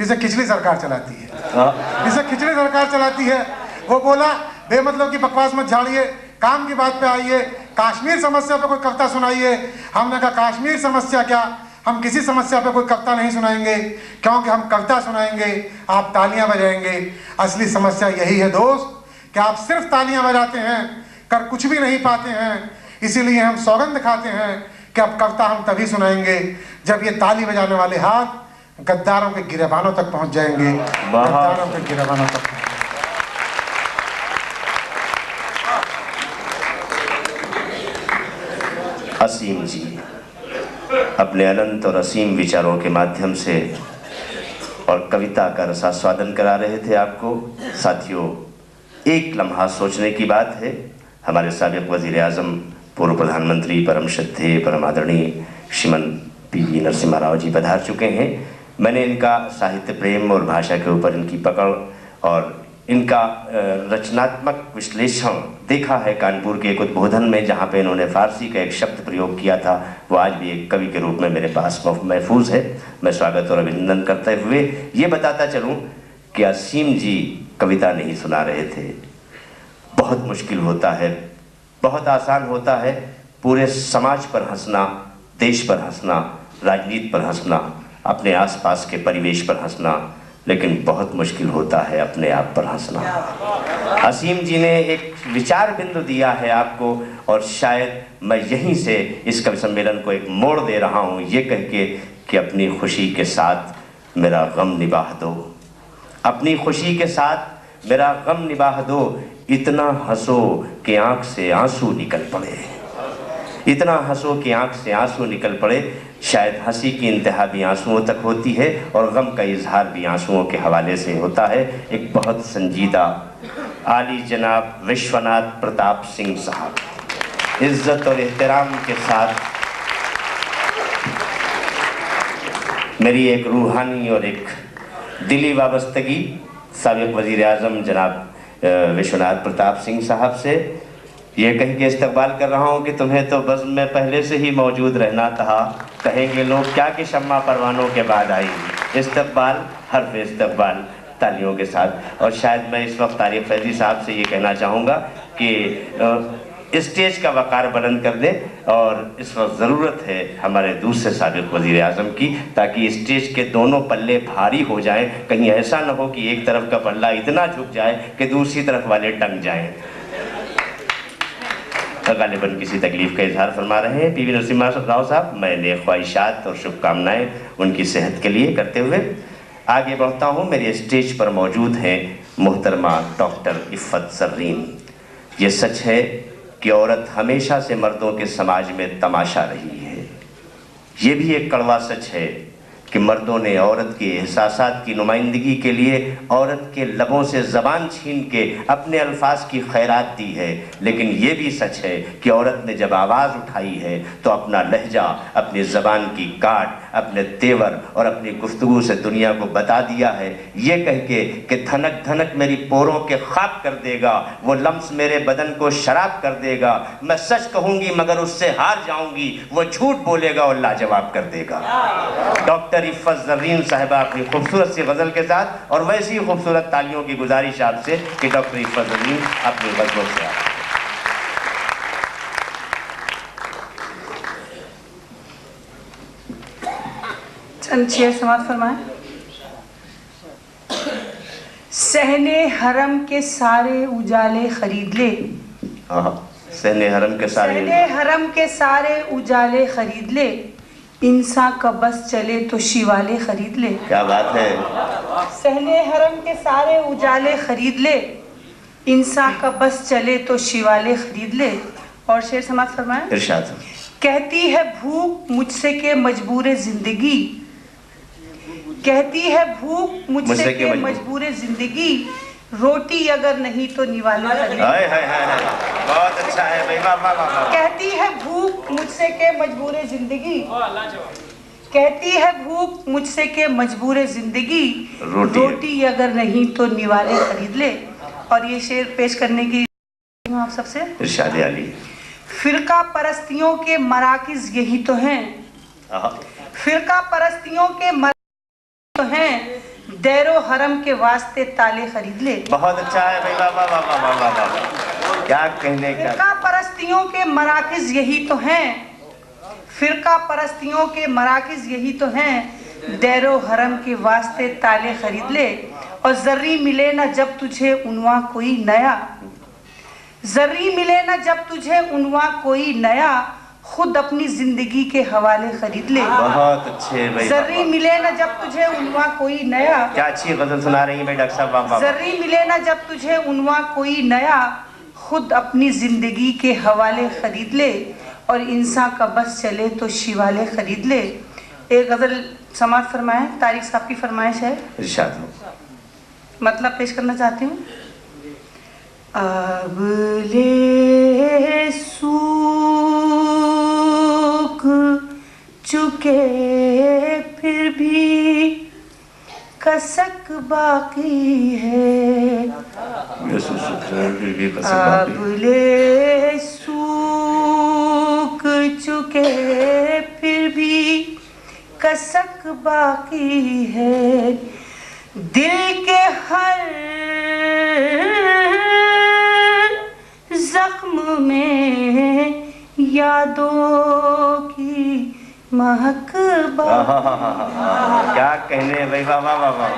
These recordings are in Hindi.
जिसे खिचड़ी सरकार चलाती है, जिसे खिचड़ी सरकार चलाती है। वो बोला बेमतलब की बकवास मत झाड़िए, काम की बात पे आइए, कश्मीर समस्या पे कोई कविता सुनाइए। हमने कहा कश्मीर समस्या क्या, हम किसी समस्या पे कोई कविता नहीं सुनाएंगे, क्योंकि हम कविता सुनाएंगे आप तालियां बजाएंगे। असली समस्या यही है दोस्त कि आप सिर्फ तालियां बजाते हैं, कर कुछ भी नहीं पाते हैं। इसीलिए हम सौगंध खाते हैं कि अब कविता हम तभी सुनाएंगे जब ये ताली बजाने वाले हाथ गद्दारों के गिरेबानों तक पहुंच जाएंगे, गद्दारों के गिरेबानों तक। असीम जी अपने अनंत और असीम विचारों के माध्यम से और कविता का रसास्वादन करा रहे थे आपको। साथियों, एक लम्हा सोचने की बात है, हमारे साबिक़ वज़ीर आज़म पूर्व प्रधानमंत्री परम श्रद्धेय परम आदरणीय श्रीमान पी.वी. नरसिम्हा राव जी पधार चुके हैं। मैंने इनका साहित्य प्रेम और भाषा के ऊपर इनकी पकड़ और इनका रचनात्मक विश्लेषण देखा है कानपुर के एक उद्बोधन में, जहाँ पे इन्होंने फारसी का एक शब्द प्रयोग किया था। वो आज भी एक कवि के रूप में मेरे पास महफूज है। मैं स्वागत और अभिनंदन करते हुए ये बताता चलूँ कि असीम जी कविता नहीं सुना रहे थे। बहुत मुश्किल होता है, बहुत आसान होता है पूरे समाज पर हंसना, देश पर हंसना, राजनीति पर हंसना, अपने आसपास के परिवेश पर हंसना, लेकिन बहुत मुश्किल होता है अपने आप पर हंसना। असीम जी ने एक विचार बिंदु दिया है आपको, और शायद मैं यहीं से इस कवि सम्मेलन को एक मोड़ दे रहा हूँ ये कह के कि अपनी खुशी के साथ मेरा गम निभाह दो, अपनी खुशी के साथ मेरा गम निभाह दो। इतना हंसो कि आंख से आंसू निकल पड़े, इतना हंसो कि आंख से आंसू निकल पड़े। शायद हंसी की इंतहा भी आंसुओं तक होती है और गम का इजहार भी आंसुओं के हवाले से होता है। एक बहुत संजीदा आली जनाब विश्वनाथ प्रताप सिंह साहब, इज्जत और एहतराम के साथ मेरी एक रूहानी और एक दिली वाबस्तगी साबिक़ वज़ीर आज़म जनाब विश्वनाथ प्रताप सिंह साहब से ये कह के इस्तकबाल कर रहा हूँ कि तुम्हें तो बस में पहले से ही मौजूद रहना था, कहेंगे लोग क्या कि शम्मा परवानों के बाद आई। इस्तकबाल, हर्फ इस्तकबाल तालियों के साथ। और शायद मैं इस वक्त तारिक फैज़ी साहब से ये कहना चाहूँगा कि स्टेज का वक़ार बुलंद कर दें, और इस वक्त ज़रूरत है हमारे दूसरे साबिक़ वज़ीर आज़म की, ताकि स्टेज के दोनों पल्ले भारी हो जाएं। कहीं ऐसा न हो कि एक तरफ का पल्ला इतना झुक जाए कि दूसरी तरफ वाले टंग जाएं। गालिबन किसी तकलीफ का इजहार फरमा रहे हैं पी.वी. नरसिम्हा राव साहब। मैंने ख्वाहिशात और शुभकामनाएं उनकी सेहत के लिए करते हुए आगे बढ़ता हूँ। मेरे स्टेज पर मौजूद हैं मोहतरमा डॉक्टर इफ़्फ़त ज़र्रीन। ये सच है कि औरत हमेशा से मर्दों के समाज में तमाशा रही है। ये भी एक कड़वा सच है कि मर्दों ने औरत के एहसासात की नुमाइंदगी के लिए औरत के लबों से ज़बान छीन के अपने अल्फाज की खैरात दी है। लेकिन ये भी सच है कि औरत ने जब आवाज़ उठाई है तो अपना लहजा, अपनी ज़बान की काट, अपने तेवर और अपनी गुफ्तगू से दुनिया को बता दिया है, ये कह के कि धनक धनक मेरी पोरों के खाक कर देगा, वो लम्स मेरे बदन को शराब कर देगा। मैं सच कहूँगी मगर उससे हार जाऊँगी, वो झूठ बोलेगा और लाजवाब कर देगा। डॉक्टर इफ़्फ़त ज़र्रीन साहिबा अपनी खूबसूरत सी गज़ल के साथ, और वैसी खूबसूरत तालियों की गुजारिश आपसे कि डॉक्टर इफ़्फ़त ज़र्रीन अपनी गज़लों से आप। चंद शेर समाप्त फरमाएं। सहने हरम के सारे उजाले खरीद ले, सहने हरम के सारे उजाले खरीद ले, इंसान का बस चले तो शिवाले खरीद ले। क्या बात है। सहने हरम के सारे उजाले खरीद ले, इंसान का बस चले तो शिवाले खरीद ले। और शेर समाप्त फरमाएं। इरशाद। कहती है भूख मुझसे के मजबूर जिंदगी, कहती है भूख मुझसे के मजबूर जिंदगी, रोटी अगर नहीं तो निवाले खरीद। बहुत अच्छा है भाई, वाह वाह वाह। कहती है भूख मुझसे के मजबूर जिंदगी, कहती है भूख मुझसे के मजबूर जिंदगी, रोटी अगर नहीं तो निवाले खरीद ले। और ये शेर पेश करने की आप सबसे इरशाद अली। फिरका परस्तियों के मराकिज यही तो हैं, फिरका परस्तियों के मराकिज तो हैं, दैरो हरम के वास्ते ताले खरीद ले। बहुत अच्छा है भाई, वाह वाह वाह वाह वाह वाह, क्या कहने का। फिरका परस्तियों के मराकिज यही तो हैं, फिरका परस्तियों के मराकिज यही तो हैं, दैरो हरम के वास्ते ताले खरीद ले। और जर्री मिले ना जब तुझे उनवा कोई नया, जर्री मिले ना जब तुझे उनवा कोई नया, खुद अपनी जिंदगी के हवाले खरीद ले। बहुत अच्छे भाई। जर्री मिले ना जब तुझे उनवा कोई नया, क्या अच्छी गजल सुना रही है भाई डॉक्टर साहब, वाह वाह। जर्री मिले ना जब तुझे उनवा कोई नया, खुद अपनी जिंदगी के हवाले खरीद ले। और इंसान का बस चले तो शिवाले खरीद ले। एक गजल समाज फरमाए, तारिक साहब की फरमाइश है, इरशाद हो। मतलब पेश करना चाहती हूँ। अब ले सूख चुके फिर भी कसक बाकी है, अब ले सूख चुके फिर भी कसक बाकी है, दिल के हर जख्म में यादों की महक क्या कहने भाई, वाह वाह वाह वाह।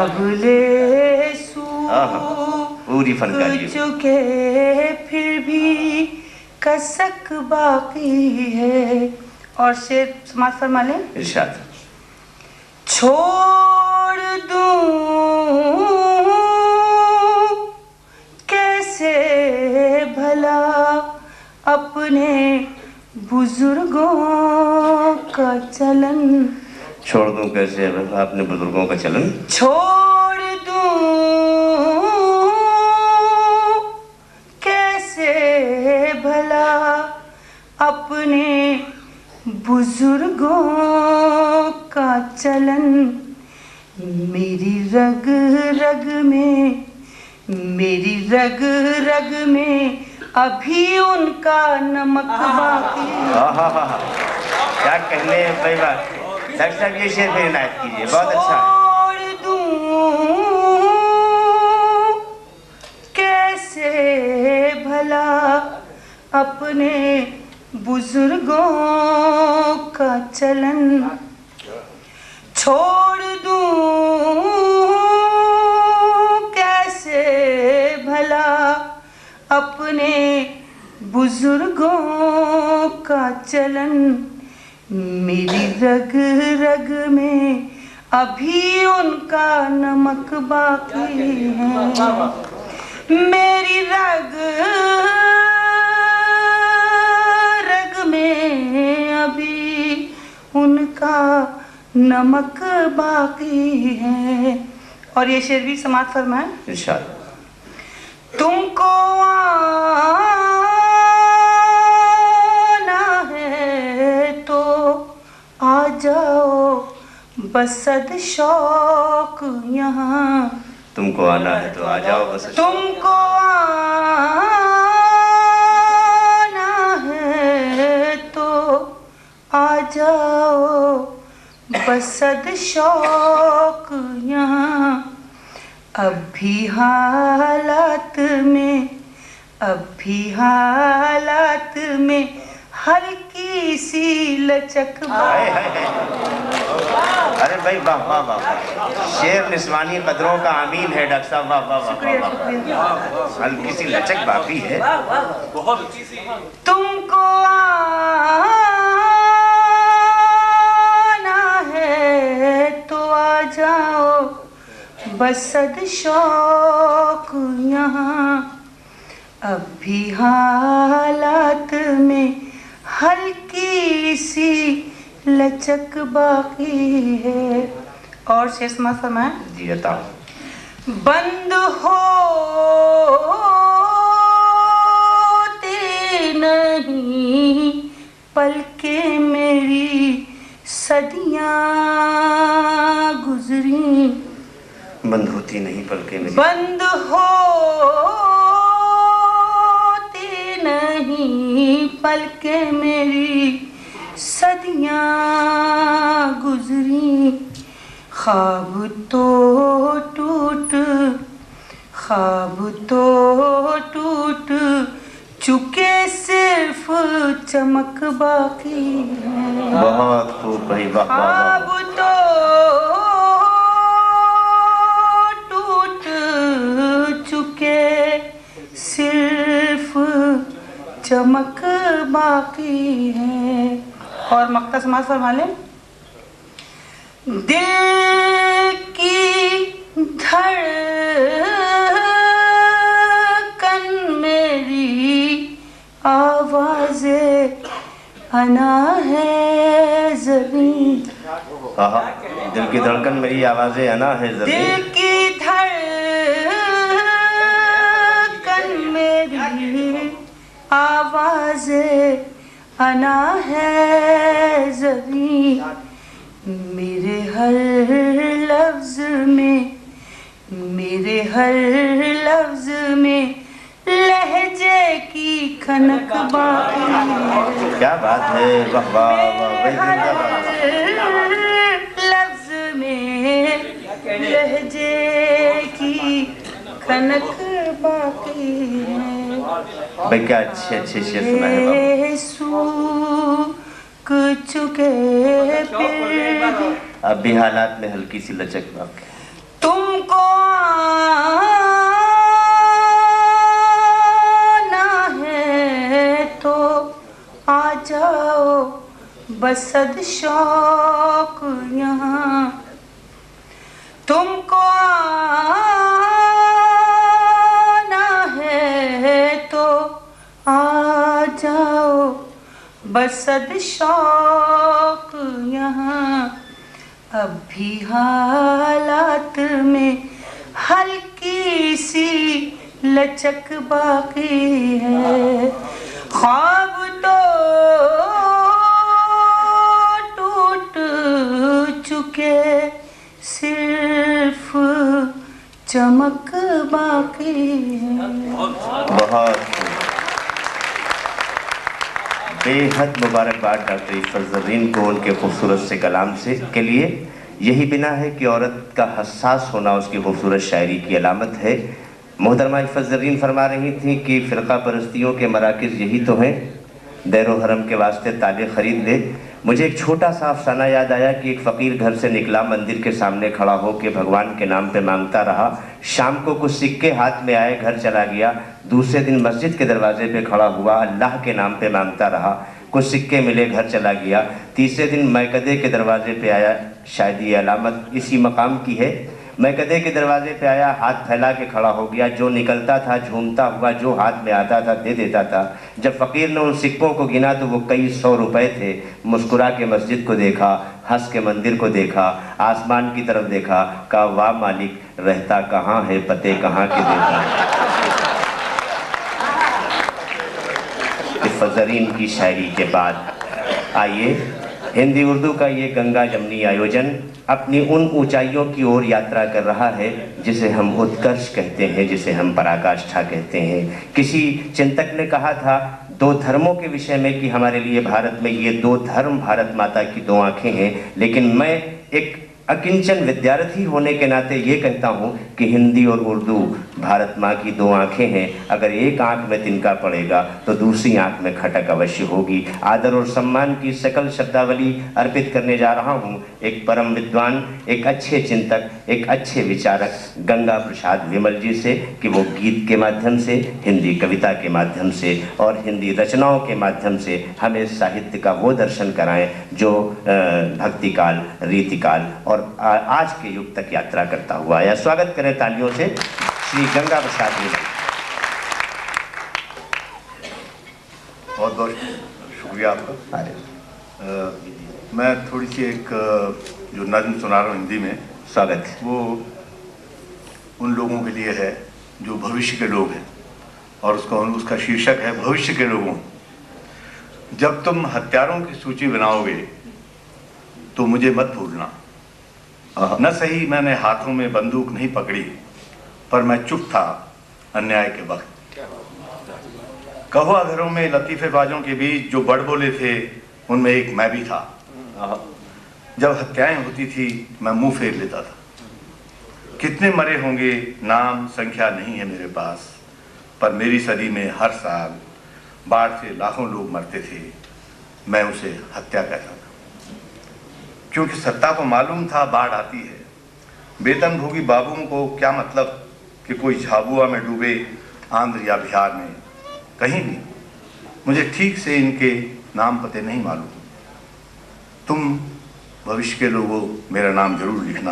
अब ले सूख पूरी फनकारी चुके फिर भी कसक बाकी है। और शेर समाज फरमा ले, इरशाद। छोड़ दूं कैसे भला अपने बुजुर्गों का चलन, छोड़ दूं कैसे अपने बुजुर्गों का चलन, छोड़ दूं कैसे भला अपने बुजुर्गों का चलन, मेरी रग रग में, मेरी रग रग में अभी उनका नमक बाकी। क्या कहने भाई, डॉक्टर साहब ये शेर पे इनायत कीजिए, बहुत अच्छा। छोड़ दूं कैसे भला अपने बुजुर्गों का चलन, छोड़ दूं कैसे भला अपने बुजुर्गों का चलन, मेरी रग रग में अभी उनका नमक बाकी है, मेरी रग रग में अभी उनका नमक बाकी है। और ये शेर भी समाज फरमाए, इरशाद। तुमको आना है तो आ जाओ बसद शौक यहाँ, तुमको आना है तो आ जाओ बस, तुमको आना है तो आ जाओ बसद शौक यहाँ, अब भी हालात में, अब भी हालात में हल्की सी लचक। अरे भाई वाह वाह वाह, शेर निस्वानी कदरों का आमीन है डॉक्टर साहब, वाह वाह वाह। हल्की सी लचक बाकी है, बहुत अच्छी सी। तुमको आना है तो आ जाओ बसद शौक यहाँ, अब भी हालात में हल्की सी लचक बाकी है। और शेर समाज फरमाए, जी बताओ। बंद होते नहीं पलके मेरी सदियां गुजरी, बंद होती नहीं पलके मेरी, बंद होती नहीं पलके मेरी सदियां गुजरी, ख्वाब तो टूट चुके, सिर्फ चमक बाकी है। बहुत खूब भाई, वाह वाह वाह। ख्वाब तो टूट चुके, सिर्फ चमक बाकी है। और मक्ता समाज फरमा ले। दिल की धड़कन मेरी आवाज़े अना है ज़मीं। दिल की धड़कन मेरी आवाज़े अना है ज़मीं। दिल की धड़कन मेरी आवाज़े अना है ज़मीं। मेरे हर लफ्ज़ में लहजे की खनक बाकी है। क्या बात है, वाह वाह वाह। लफ्ज़ में लहजे की खनक बाकी है। भाई क्या अच्छे अच्छे शेर सुना है बाबू। सूख चुके पेड़, अब भी हालात में हल्की सी लचक बाकी। तुमको आना है तो आ जाओ, बसद शौक यहाँ। तुमको आना है तो आ जाओ, बसद शौक यहाँ। अब भी हालात में हल्की सी लचक बाकी है। ख्वाब तो टूट चुके, सिर्फ चमक बाकी है। बहुत बेहद मुबारकबाद डॉक्टर इफ़त ज़रीन को उनके खूबसूरत से कलाम से के लिए। यही बिना है कि औरत का हसास होना उसकी खूबसूरत शायरी की अलामत है। मोहतरमा इफ़त ज़रीन फरमा रही थी कि फ़िरक़ा परस्तियों के मराकिज़ यही तो हैं, दैरो हरम के वास्ते ताले ख़रीद ले। मुझे एक छोटा सा अफसाना याद आया कि एक फ़कीर घर से निकला, मंदिर के सामने खड़ा हो के भगवान के नाम पे मांगता रहा। शाम को कुछ सिक्के हाथ में आए, घर चला गया। दूसरे दिन मस्जिद के दरवाजे पे खड़ा हुआ, अल्लाह के नाम पे मांगता रहा। कुछ सिक्के मिले, घर चला गया। तीसरे दिन मैकदे के दरवाजे पे आया, शायद ये अलामत इसी मकाम की है। मैकदे के दरवाजे पे आया, हाथ फैला के खड़ा हो गया। जो निकलता था झूमता हुआ, जो हाथ में आता था दे देता था। जब फ़कीर ने उन सिक्कों को गिना तो वो कई 100 रुपए थे। मुस्कुरा के मस्जिद को देखा, हंस के मंदिर को देखा, आसमान की तरफ देखा, कहा वाह मालिक, रहता कहाँ है, पते कहाँ के देता। इफ़त ज़रीन की शायरी के बाद आइए हिंदी उर्दू का ये गंगा जमनी आयोजन अपनी उन ऊंचाइयों की ओर यात्रा कर रहा है जिसे हम उत्कर्ष कहते हैं, जिसे हम पराकाष्ठा कहते हैं। किसी चिंतक ने कहा था दो धर्मों के विषय में कि हमारे लिए भारत में ये दो धर्म भारत माता की दो आंखें हैं, लेकिन मैं एक अकिंचन विद्यार्थी होने के नाते ये कहता हूँ कि हिंदी और उर्दू भारत माँ की दो आंखें हैं। अगर एक आंख में तिनका पड़ेगा तो दूसरी आंख में खटक अवश्य होगी। आदर और सम्मान की सकल शब्दावली अर्पित करने जा रहा हूँ एक परम विद्वान, एक अच्छे चिंतक, एक अच्छे विचारक गंगा प्रसाद विमल जी से, कि वो गीत के माध्यम से, हिंदी कविता के माध्यम से और हिंदी रचनाओं के माध्यम से हमें साहित्य का वो दर्शन कराएं जो भक्तिकाल, रीतिकाल और आज के युग तक यात्रा करता हुआ आया। स्वागत करें तालियों से श्री गंगा प्रसाद जी। बहुत बहुत शुक्रिया आपका। मैं थोड़ी सी एक जो नज़्म सुना रहा हूँ हिंदी में, स्वागत। वो उन लोगों के लिए है जो भविष्य के लोग हैं और उसका शीर्षक है भविष्य के लोगों। जब तुम हत्यारों की सूची बनाओगे तो मुझे मत भूलना। न सही मैंने हाथों में बंदूक नहीं पकड़ी, पर मैं चुप था अन्याय के वक्त। कहुआ घरों में लतीफेबाजों के बीच जो बड़बोले थे उनमें एक मैं भी था। जब हत्याएं होती थी मैं मुंह फेर लेता था। कितने मरे होंगे नाम संख्या नहीं है मेरे पास, पर मेरी सदी में हर साल बाढ़ से लाखों लोग मरते थे, मैं उसे हत्या कहता था। क्योंकि सत्ता को मालूम था बाढ़ आती है। वेतनभोगी बाबुओं को क्या मतलब कि कोई झाबुआ में डूबे आंध्र या बिहार में, कहीं भी। मुझे ठीक से इनके नाम पते नहीं मालूम। तुम भविष्य के लोगों मेरा नाम जरूर लिखना।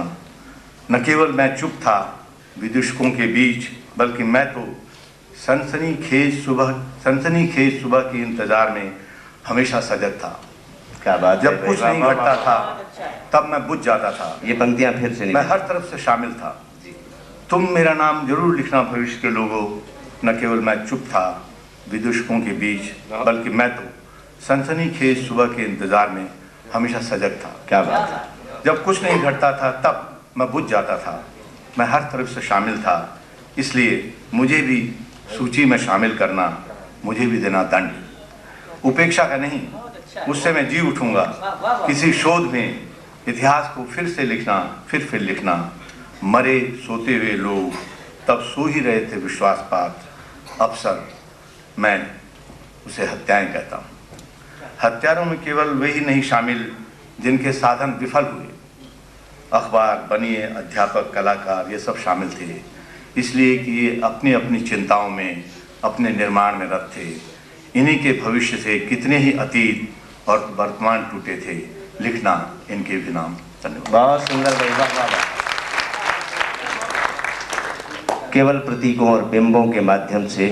न केवल मैं चुप था विदूषकों के बीच, बल्कि मैं तो सनसनीखेज सुबह के इंतजार में हमेशा सजग था। क्या बात है। जब कुछ नहीं घटता था तब मैं बुझ जाता था। ये पंक्तियां फिर से मैं हर तरफ से शामिल था। तुम मेरा नाम जरूर लिखना भविष्य के लोगों। न केवल मैं चुप था विदूषकों के बीच, बल्कि मैं तो सनसनीखेज सुबह के इंतजार में हमेशा सजग था। क्या बात है। जब कुछ नहीं घटता था तब मैं बुझ जाता था। मैं हर तरफ से शामिल था, इसलिए मुझे भी सूची में शामिल करना, मुझे भी देना दंड। उपेक्षा का नहीं, उससे मैं जी उठूंगा। किसी शोध में इतिहास को फिर से लिखना, फिर लिखना। मरे सोते हुए लोग तब सो ही रहे थे विश्वासपात अफसर, मैं उसे हत्याएं कहता हूँ। हत्यारों में केवल वही नहीं शामिल जिनके साधन विफल हुए। अखबार, बनिए, अध्यापक, कलाकार, ये सब शामिल थे, इसलिए कि ये अपनी अपनी चिंताओं में, अपने निर्माण में रत थे। इन्हीं के भविष्य से कितने ही अतीत और वर्तमान टूटे थे। लिखना इनके भी नाम। धन्यवाद। बहुत सुंदर भाई, वाह वाह वाह। केवल प्रतीकों और बिंबों के माध्यम से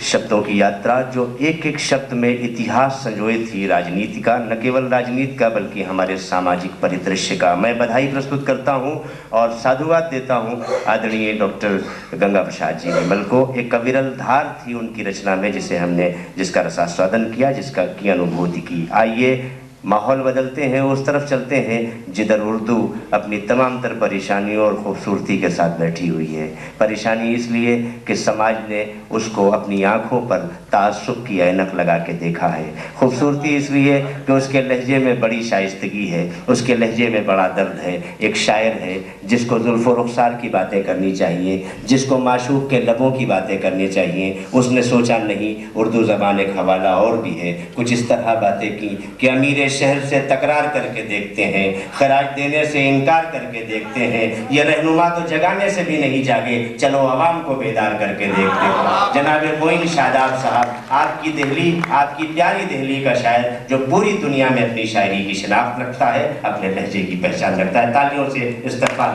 शब्दों की यात्रा, जो एक एक शब्द में इतिहास संजोए थी राजनीति का, न केवल राजनीति का बल्कि हमारे सामाजिक परिदृश्य का। मैं बधाई प्रस्तुत करता हूं और साधुवाद देता हूं आदरणीय डॉक्टर गंगा प्रसाद जी विमल को। एक अविरल धार थी उनकी रचना में जिसका रसास्वादन किया, जिसका की अनुभूति की। आइए माहौल बदलते हैं, उस तरफ चलते हैं जिधर उर्दू अपनी तमाम तर परेशानियों और खूबसूरती के साथ बैठी हुई है। परेशानी इसलिए कि समाज ने उसको अपनी आंखों पर तासुब की ऐनक लगा के देखा है। खूबसूरती इसलिए कि उसके लहजे में बड़ी शाइस्तगी है, उसके लहजे में बड़ा दर्द है। एक शायर है जिसको जुल्फ़ व रुख़सार की बातें करनी चाहिए, जिसको माशूक़ के लबों की बातें करनी चाहिए। उसने सोचा नहीं उर्दू ज़बान एक हवाला और भी है। कुछ इस तरह बातें की कि अमीर शहर से तकरार करके देखते हैं, खराज देने से इनकार करके देखते हैं। ये रहनुमा तो जगाने से भी नहीं जागे, चलो अवाम को बेदार करके देखते हैं। जनाब मोइन शादाब साहब, आपकी दिल्ली, आपकी प्यारी दिल्ली का शायर जो पूरी दुनिया में अपनी शायरी की शिनाख्त रखता है, अपने लहजे की पहचान रखता है। तालियों से इस्तकबाल।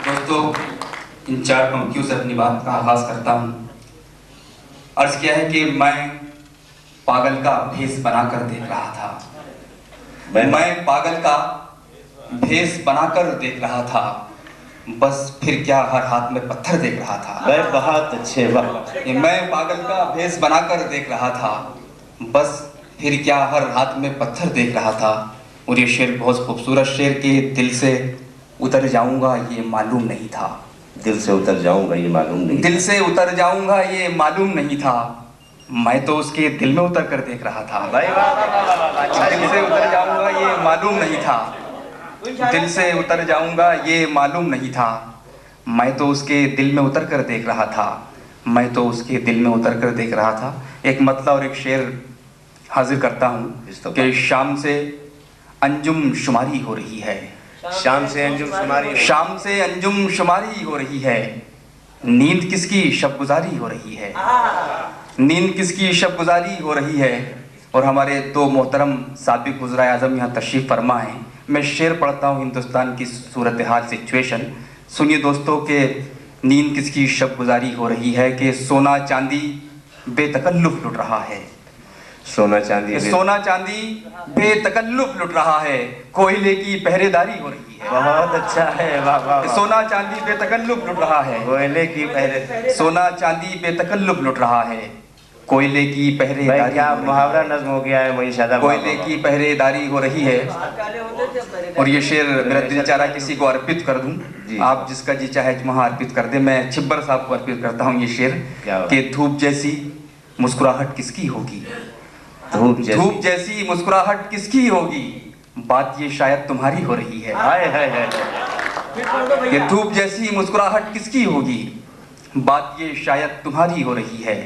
दोस्तों, इन 4 पंक्तियों से अपनी बात का आगाज करता हूँ। अर्ज किया है कि मैं पागल का भेष बनाकर देख रहा था। मैं पागल का भेष बनाकर देख रहा था, बस फिर क्या हर हाथ में पत्थर देख रहा था। बहुत अच्छे, वाह। मैं पागल का भेष बनाकर देख रहा था, बस फिर क्या हर हाथ में पत्थर देख रहा था। और ये शेर बहुत खूबसूरत शेर के दिल से उतर जाऊंगा ये मालूम नहीं था। दिल से उतर जाऊंगा ये मालूम नहीं, दिल से उतर जाऊंगा ये मालूम नहीं था। मैं तो उसके दिल में उतर कर देख रहा था। दिल से उतर जाऊंगा ये मालूम नहीं था। दिल से उतर जाऊंगा ये मालूम नहीं था। मैं तो उसके दिल में उतर कर देख रहा था। मैं तो उसके दिल में उतर कर देख रहा था। एक मतला और एक शेर हाजिर करता हूँ कि शाम से अंजुम शुमारी हो रही है। शाम से अंजुम शुमारी, शाम से अंजुम शुमारी हो रही है। नींद किसकी शब गुजारी हो रही है। नींद किसकी शब गुजारी हो रही है। और हमारे 2 मोहतरम साबिक वज़ीर आज़म यहाँ तशरीफ़ फरमा हैं। मैं शेर पढ़ता हूँ हिंदुस्तान की सूरत हाल, सिचुएशन सुनिए दोस्तों के। नींद किसकी शब गुजारी हो रही है कि सोना चांदी बेतकल्लुफ़ लुट रहा है। सोना चांदी बेतकल्लुफ़ लुट रहा है। कोयले की पहरेदारी हो रही है। बहुत अच्छा है, वाह वाह। सोना चांदी बेतकल्लुफ़ लुट रहा है। कोयले की पहरे, सोना चांदी बेतकल्लुफ़ लुट रहा है। कोयले की पहरेदारी, क्या मुहावरा नज्म हो गया है वही शादा। कोयले की पहरेदारी हो रही है। और ये शेर मेरा दिल चाह रहा किसी को अर्पित कर दूं। आप जिसका जी चाहे वहाँ अर्पित कर दे। मैं छिब्बर साहब को अर्पित करता हूँ ये शेर कि धूप जैसी मुस्कुराहट किसकी होगी। धूप जैसी मुस्कुराहट किसकी होगी, बात ये शायद तुम्हारी हो रही है। हाय हाय हाय। ये धूप जैसी मुस्कुराहट किसकी होगी, बात ये शायद तुम्हारी हो रही है।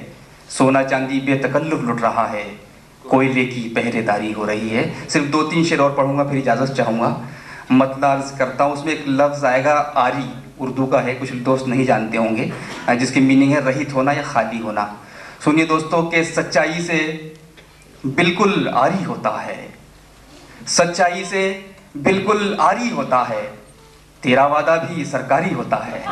सोना चांदी बेतकल्लुफ लुट रहा है, कोयले की पहरेदारी हो रही है। सिर्फ 2-3 शेर और पढ़ूंगा फिर इजाजत चाहूंगा। मतलब अर्ज करता हूँ, उसमें एक लफ्ज आएगा आरी, उर्दू का है, कुछ दोस्त नहीं जानते होंगे, जिसकी मीनिंग है रहित होना या खाली होना। सुनिए दोस्तों के सच्चाई से बिल्कुल आरी होता है, सच्चाई से बिल्कुल आरी होता है, तेरा वादा भी सरकारी होता है।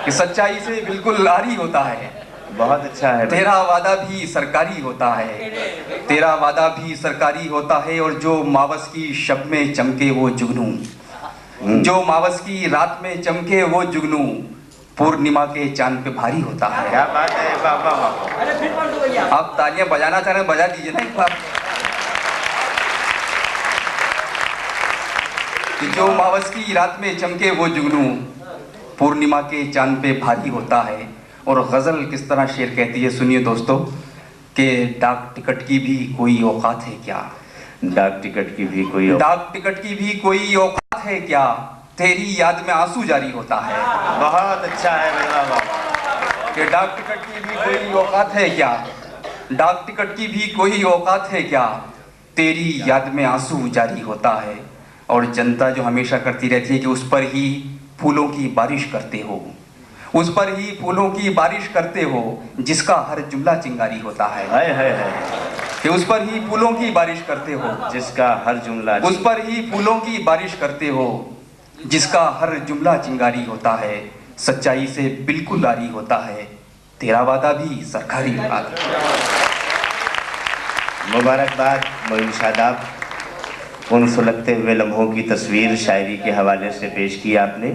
कि सच्चाई से बिल्कुल आरी होता है, बहुत अच्छा है। तेरा वादा भी सरकारी होता है, तेरा वादा भी सरकारी होता है। और जो मावस की शब में चमके वो जुगनू, जो मावस की रात में चमके वो जुगनू, पूर्णिमा के चांद पे भारी होता है। क्या बात है, वाह वाह वाह। आप तालियां बजाना चाह रहे हैं, बजा दीजिए ना एक बार। जो मावस की रात में चमके वो जुगनू, पूर्णिमा के चांद पे भारी होता है। और गजल किस तरह शेर कहती है, सुनिए दोस्तों, कि डाक टिकट की भी कोई औकात है क्या, डाक टिकट की भी कोई डाक टिकट की भी कोई औकात है क्या, तेरी याद में आंसू जारी होता है। बहुत अच्छा है, वाह वाह। कि डाक टिकट की भी कोई औकात है क्या, डाक टिकट की भी कोई औकात है क्या, तेरी याद में आंसू जारी होता है। और जनता जो हमेशा करती रहती है कि उस पर ही फूलों की बारिश करते हो, उस पर ही फूलों की बारिश करते हो, जिसका हर जुमला चिंगारी होता है। हाय हाय हाय। कि उस पर ही फूलों की बारिश करते हो, जिसका हर जुमला, उस पर ही फूलों की बारिश करते हो, जिसका हर जुमला चिंगारी होता है। सच्चाई से बिल्कुल आरी होता है, तेरा वादा भी सरकारी होता है। मुबारकबाद मोइन शादाब। उन सुलगते हुए लम्हों की तस्वीर शायरी के हवाले से पेश की आपने,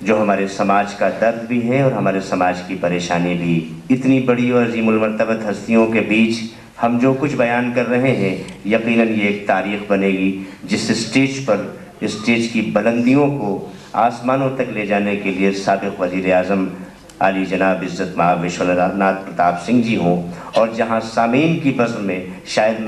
जो हमारे समाज का दर्द भी है और हमारे समाज की परेशानी भी। इतनी बड़ी और अजीमुल मर्तबत हस्तियों के बीच हम जो कुछ बयान कर रहे हैं, यकीनन ये एक तारीख़ बनेगी, जिस स्टेज पर, स्टेज की बुलंदियों को आसमानों तक ले जाने के लिए साबिक़ वज़ीर आज़म आली जनाब इज़्ज़त माब विश्वनाथ प्रताप सिंह जी हों, और जहां सामीन की बज़्म में शायद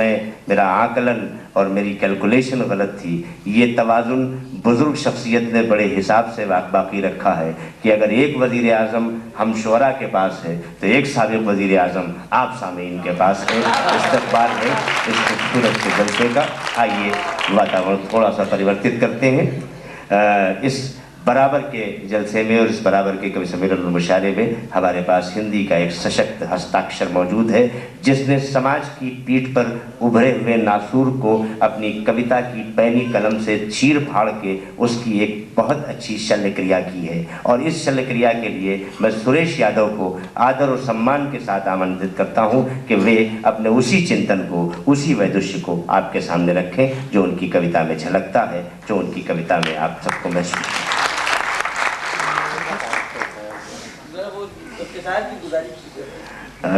मेरा आकलन और मेरी कैलकुलेशन गलत थी, ये तवाज़ुन बुज़ुर्ग शख्सियत ने बड़े हिसाब से बाकी रखा है कि अगर एक वज़ीर आज़म हम शुरा के पास है तो एक साबिक़ वज़ीर आज़म आप सामीन के पास है। इस्तक़बाल है इस खूबसूरत से जलसे का। आइए वातावरण थोड़ा सा परिवर्तित करते हैं। इस बराबर के जलसे में और इस बराबर के कवि सम्मेलन और मुशायरे में हमारे पास हिंदी का एक सशक्त हस्ताक्षर मौजूद है, जिसने समाज की पीठ पर उभरे हुए नासूर को अपनी कविता की पैनी कलम से चीर फाड़ के उसकी एक बहुत अच्छी शल्य क्रिया की है। और इस शल्य क्रिया के लिए मैं सुरेश यादव को आदर और सम्मान के साथ आमंत्रित करता हूँ कि वे अपने उसी चिंतन को, उसी वैदुष्य को आपके सामने रखें जो उनकी कविता में झलकता है, जो उनकी कविता में आप सबको महसूस।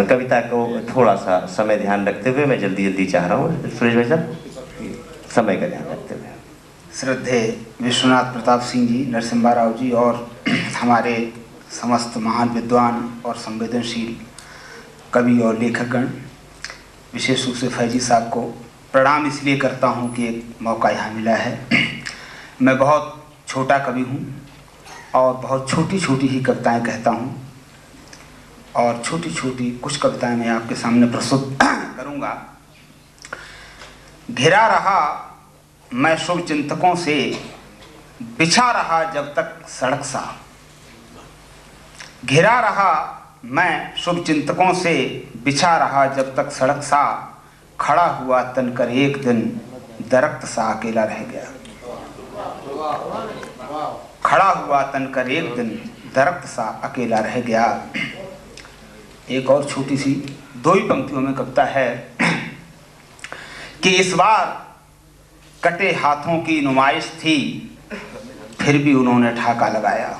कविता को थोड़ा सा समय ध्यान रखते हुए, मैं जल्दी चाह रहा हूँ सुरेश भाई साहब, समय का ध्यान रखते हुए। श्रद्धेय विश्वनाथ प्रताप सिंह जी, नरसिम्हा राव जी और हमारे समस्त महान विद्वान और संवेदनशील कवि और लेखकगण, विशेष रूप से फैजी साहब को प्रणाम इसलिए करता हूँ कि एक मौका यहाँ मिला है। मैं बहुत छोटा कवि हूँ और बहुत छोटी छोटी ही कविताएं कहता हूँ, और छोटी छोटी कुछ कविताएं मैं आपके सामने प्रस्तुत करूँगा। घिरा रहा मैं शुभ चिंतकों से, बिछा रहा जब तक सड़क सा। घिरा रहा मैं शुभ चिंतकों से, बिछा रहा जब तक सड़क सा। खड़ा हुआ तनकर एक दिन दरख्त सा अकेला रह गया। खड़ा हुआ तनकर एक दिन दरख्त सा अकेला रह गया। एक और छोटी सी 2 ही पंक्तियों में कविता है कि इस बार कटे हाथों की नुमाइश थी, फिर भी उन्होंने ठाका लगाया।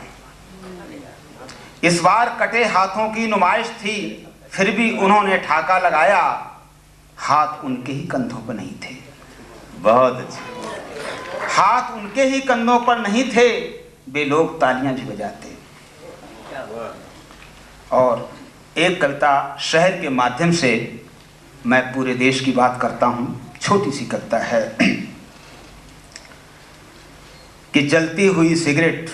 इस बार कटे हाथों की नुमाइश थी, फिर भी उन्होंने ठाका लगाया। हाथ उनके ही कंधों पर नहीं थे। बहुत अच्छे। हाथ उनके ही कंधों पर नहीं थे, वे लोग तालियां भी बजाते। और एक कविता शहर के माध्यम से मैं पूरे देश की बात करता हूँ। छोटी सी कविता है कि जलती हुई सिगरेट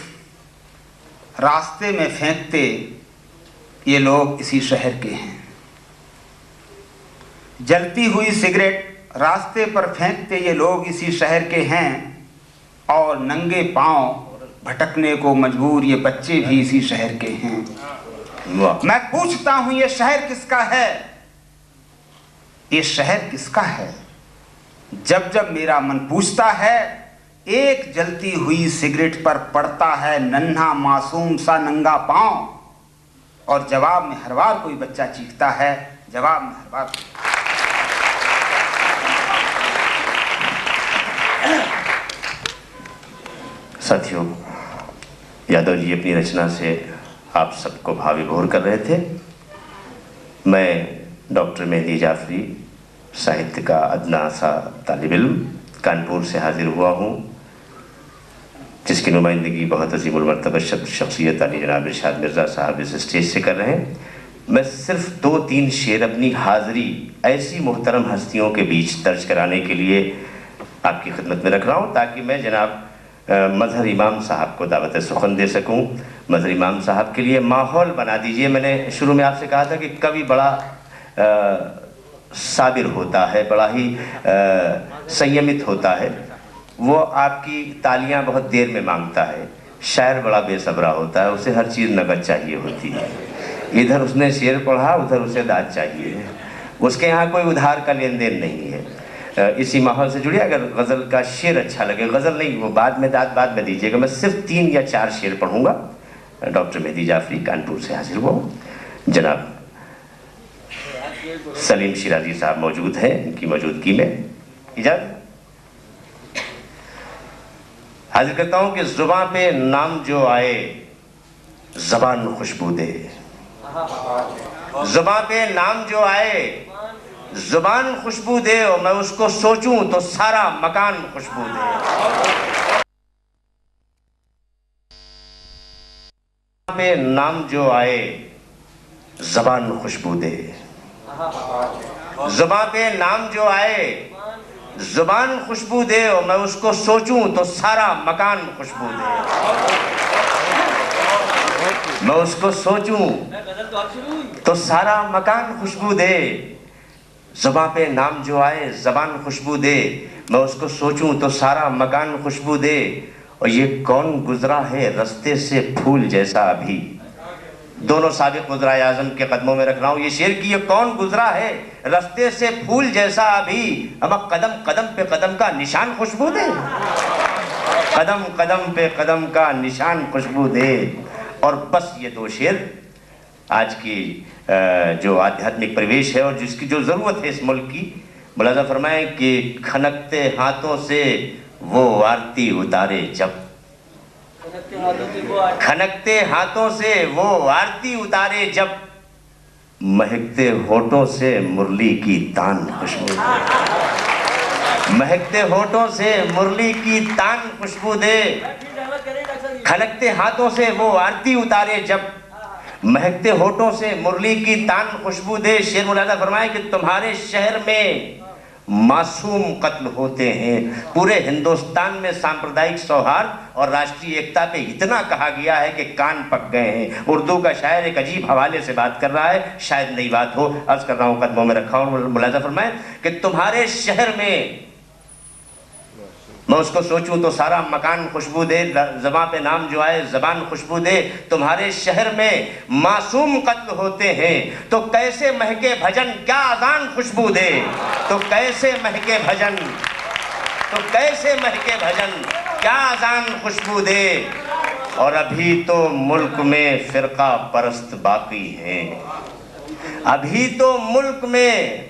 रास्ते में फेंकते ये लोग इसी शहर के हैं। जलती हुई सिगरेट रास्ते पर फेंकते ये लोग इसी शहर के हैं, और नंगे पांव भटकने को मजबूर ये बच्चे भी इसी शहर के हैं। मैं पूछता हूं ये शहर किसका है, ये शहर किसका है? जब जब मेरा मन पूछता है, एक जलती हुई सिगरेट पर पड़ता है नन्हा मासूम सा नंगा पांव, और जवाब में हर बार कोई बच्चा चीखता है, जवाब में हर बार। साथियों, यादव जी अपनी रचना से आप सबको भाविभोर कर रहे थे। मैं डॉक्टर मेहदी जाफरी, साहित्य का अदना सा तालिब इल्म, कानपुर से हाजिर हुआ हूँ, जिसकी नुमाइंदगी बहुत अजीमुल मर्तबा शख्सियत अली जनाब इरशाद मिर्ज़ा साहब इस स्टेज से कर रहे हैं। मैं सिर्फ 2-3 शेर अपनी हाज़िरी ऐसी मोहतरम हस्तियों के बीच दर्ज कराने के लिए आपकी खिदमत में रख रहा हूँ, ताकि मैं जनाब मजहर इमाम साहब को दावत सुखन दे सकूं। मजहर इमाम साहब के लिए माहौल बना दीजिए। मैंने शुरू में आपसे कहा था कि कवि बड़ा साबिर होता है, बड़ा ही संयमित होता है, वो आपकी तालियां बहुत देर में मांगता है। शायर बड़ा बेसब्रा होता है, उसे हर चीज़ नगद चाहिए होती है। इधर उसने शेर पढ़ा, उधर उसे दाद चाहिए, उसके यहाँ कोई उधार का लेन देन नहीं है। इसी माहौल से जुड़िए। अगर गज़ल का शेर अच्छा लगे, गज़ल नहीं, वो बाद में दाद बाद में दीजिएगा। मैं सिर्फ 3 या 4 शेर पढ़ूंगा। डॉक्टर मेहदी जाफरी कानपुर से हाजिर हुआ। जनाब सलीम शिराजी साहब मौजूद हैं, इनकी मौजूदगी में इजाज़त हाजिर करता हूँ कि ज़ुबान पे नाम जो आए ज़बान खुशबू दे। ज़ुबान पे नाम जो आए ज़ुबान खुशबू दे, और मैं उसको सोचूं तो सारा मकान खुशबू दे। पे नाम जो आए ज़बान खुशबू दे। ज़ुबान पे नाम जो आए ज़ुबान खुशबू दे, और मैं उसको सोचूं तो सारा मकान खुशबू दे। मैं उसको सोचूं तो सारा मकान खुशबू दे। ज़ुबान पे नाम जो आए ज़बान खुशबू दे, मैं उसको सोचूं तो सारा मकान खुशबू दे। और ये कौन गुजरा है रास्ते से फूल जैसा अभी। दोनों साबिक़ वज़राए आज़म के कदमों में रख रहा हूँ ये शेर कि ये कौन गुजरा है रास्ते से फूल जैसा अभी, अब कदम कदम पे कदम का निशान खुशबू दे। कदम कदम पे कदम का निशान खुशबू दे। और बस ये 2 शेर आज की जो आध्यात्मिक परिवेश है और जिसकी जो ज़रूरत है इस मुल्क की। मुलाज़ा फरमाएं कि खनकते हाथों से वो आरती उतारे जब, खनकते हाथों से वो आरती उतारे जब, महकते होठों से मुरली की तान खुशबू दे। महकते होठों से मुरली की तान खुशबू दे। खनकते हाथों से वो आरती उतारे जब, महकते होठों से मुरली की तान खुशबू दे। शेर मुलाज़ा फरमाए कि तुम्हारे शहर में मासूम कत्ल होते हैं। पूरे हिंदुस्तान में सांप्रदायिक सौहार्द और राष्ट्रीय एकता पे इतना कहा गया है कि कान पक गए हैं। उर्दू का शायर एक अजीब हवाले से बात कर रहा है, शायद नई बात हो, अर्ज कर रहा हूँ, कदमों में रखा हूँ। मुलाज़ा फरमाए कि तुम्हारे शहर में, मैं उसको सोचूं तो सारा मकान खुशबू दे। ज़बान पे नाम जो आए ज़बान खुशबू दे। तुम्हारे शहर में मासूम कत्ल होते हैं तो कैसे महके भजन क्या अज़ान खुशबू दे। तो कैसे महके भजन, तो कैसे महके भजन क्या अज़ान खुशबू दे। और अभी तो मुल्क में फ़िरका परस्त बाकी हैं। अभी तो मुल्क में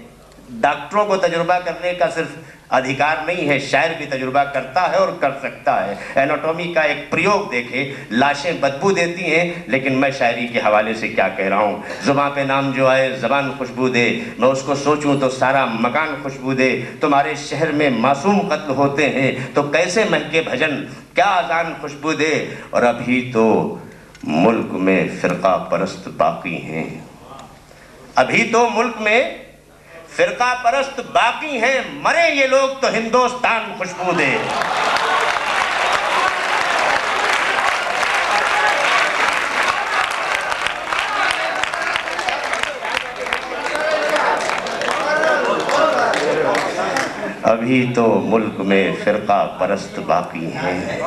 डॉक्टरों को तजुर्बा करने का सिर्फ अधिकार नहीं है, शायर भी तजुर्बा करता है और कर सकता है। एनाटॉमी का एक प्रयोग देखें, लाशें बदबू देती हैं, लेकिन मैं शायरी के हवाले से क्या कह रहा हूँ। ज़ुबान पे नाम जो आए ज़बान खुशबू दे, मैं उसको सोचूं तो सारा मकान खुशबू दे। तुम्हारे शहर में मासूम कत्ल होते हैं तो कैसे महके भजन क्या अज़ान खुशबू दे। और अभी तो मुल्क में फ़िरका परस्त बाकी हैं। अभी तो मुल्क में फिरका परस्त बाकी हैं, मरे ये लोग तो हिंदुस्तान खुशबू दे। अभी तो मुल्क में फिरका परस्त बाकी हैं,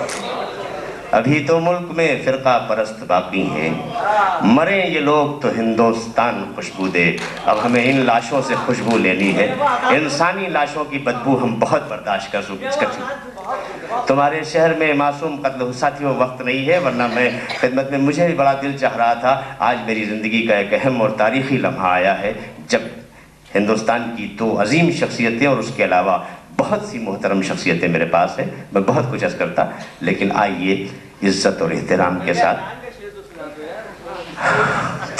अभी तो मुल्क में फिरका परस्त बाकी हैं, मरे ये लोग तो हिंदुस्तान खुशबू दे। अब हमें इन लाशों से खुशबू लेनी है, इंसानी लाशों की बदबू हम बहुत बर्दाश्त कर चुके। तुम्हारे शहर में मासूम कत्ल हो, साथियों वक्त नहीं है वरना मैं खिदमत में, मुझे भी बड़ा दिल चाह रहा था। आज मेरी ज़िंदगी का एक अहम और तारीख़ी लम्हा आया है जब हिंदुस्तान की दो अजीम शख्सियतें और उसके अलावा बहुत सी मोहतरम शख्सियतें मेरे पास हैं, मैं बहुत कुछ अर्ज़ करता, लेकिन आइए इज़्ज़त और एहतराम के साथ,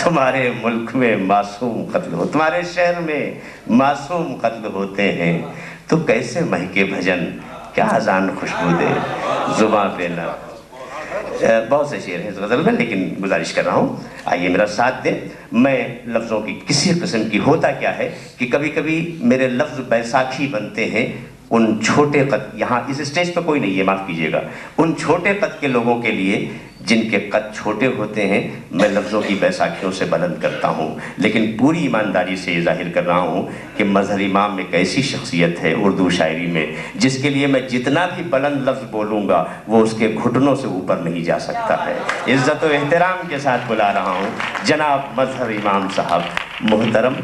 तुम्हारे मुल्क में मासूम कत्ल हो, तुम्हारे शहर में मासूम कत्ल होते हैं तो कैसे महके भजन, क्या अजान खुशबू दे, जुबां पे ना। बहुत से शेर हैं इस गज़ल में, लेकिन गुजारिश कर रहा हूँ आइए मेरा साथ दें। मैं लफ्ज़ों की किसी किस्म की, होता क्या है कि कभी कभी मेरे लफ्ज़ बैसाखी बनते हैं उन छोटे कद, यहाँ इस स्टेज पर कोई नहीं है माफ़ कीजिएगा, उन छोटे कद के लोगों के लिए जिनके कद छोटे होते हैं, मैं लफ्ज़ों की बैसाखियों से बुलंद करता हूँ। लेकिन पूरी ईमानदारी से ये जाहिर कर रहा हूँ कि मज़हर इमाम एक ऐसी शख्सियत है उर्दू शायरी में जिसके लिए मैं जितना भी बुलंद लफ्ज़ बोलूँगा वो उसके घुटनों से ऊपर नहीं जा सकता है। इज़्ज़त और एहतराम के साथ बुला रहा हूँ जनाब मज़हर इमाम साहब, मोहतरम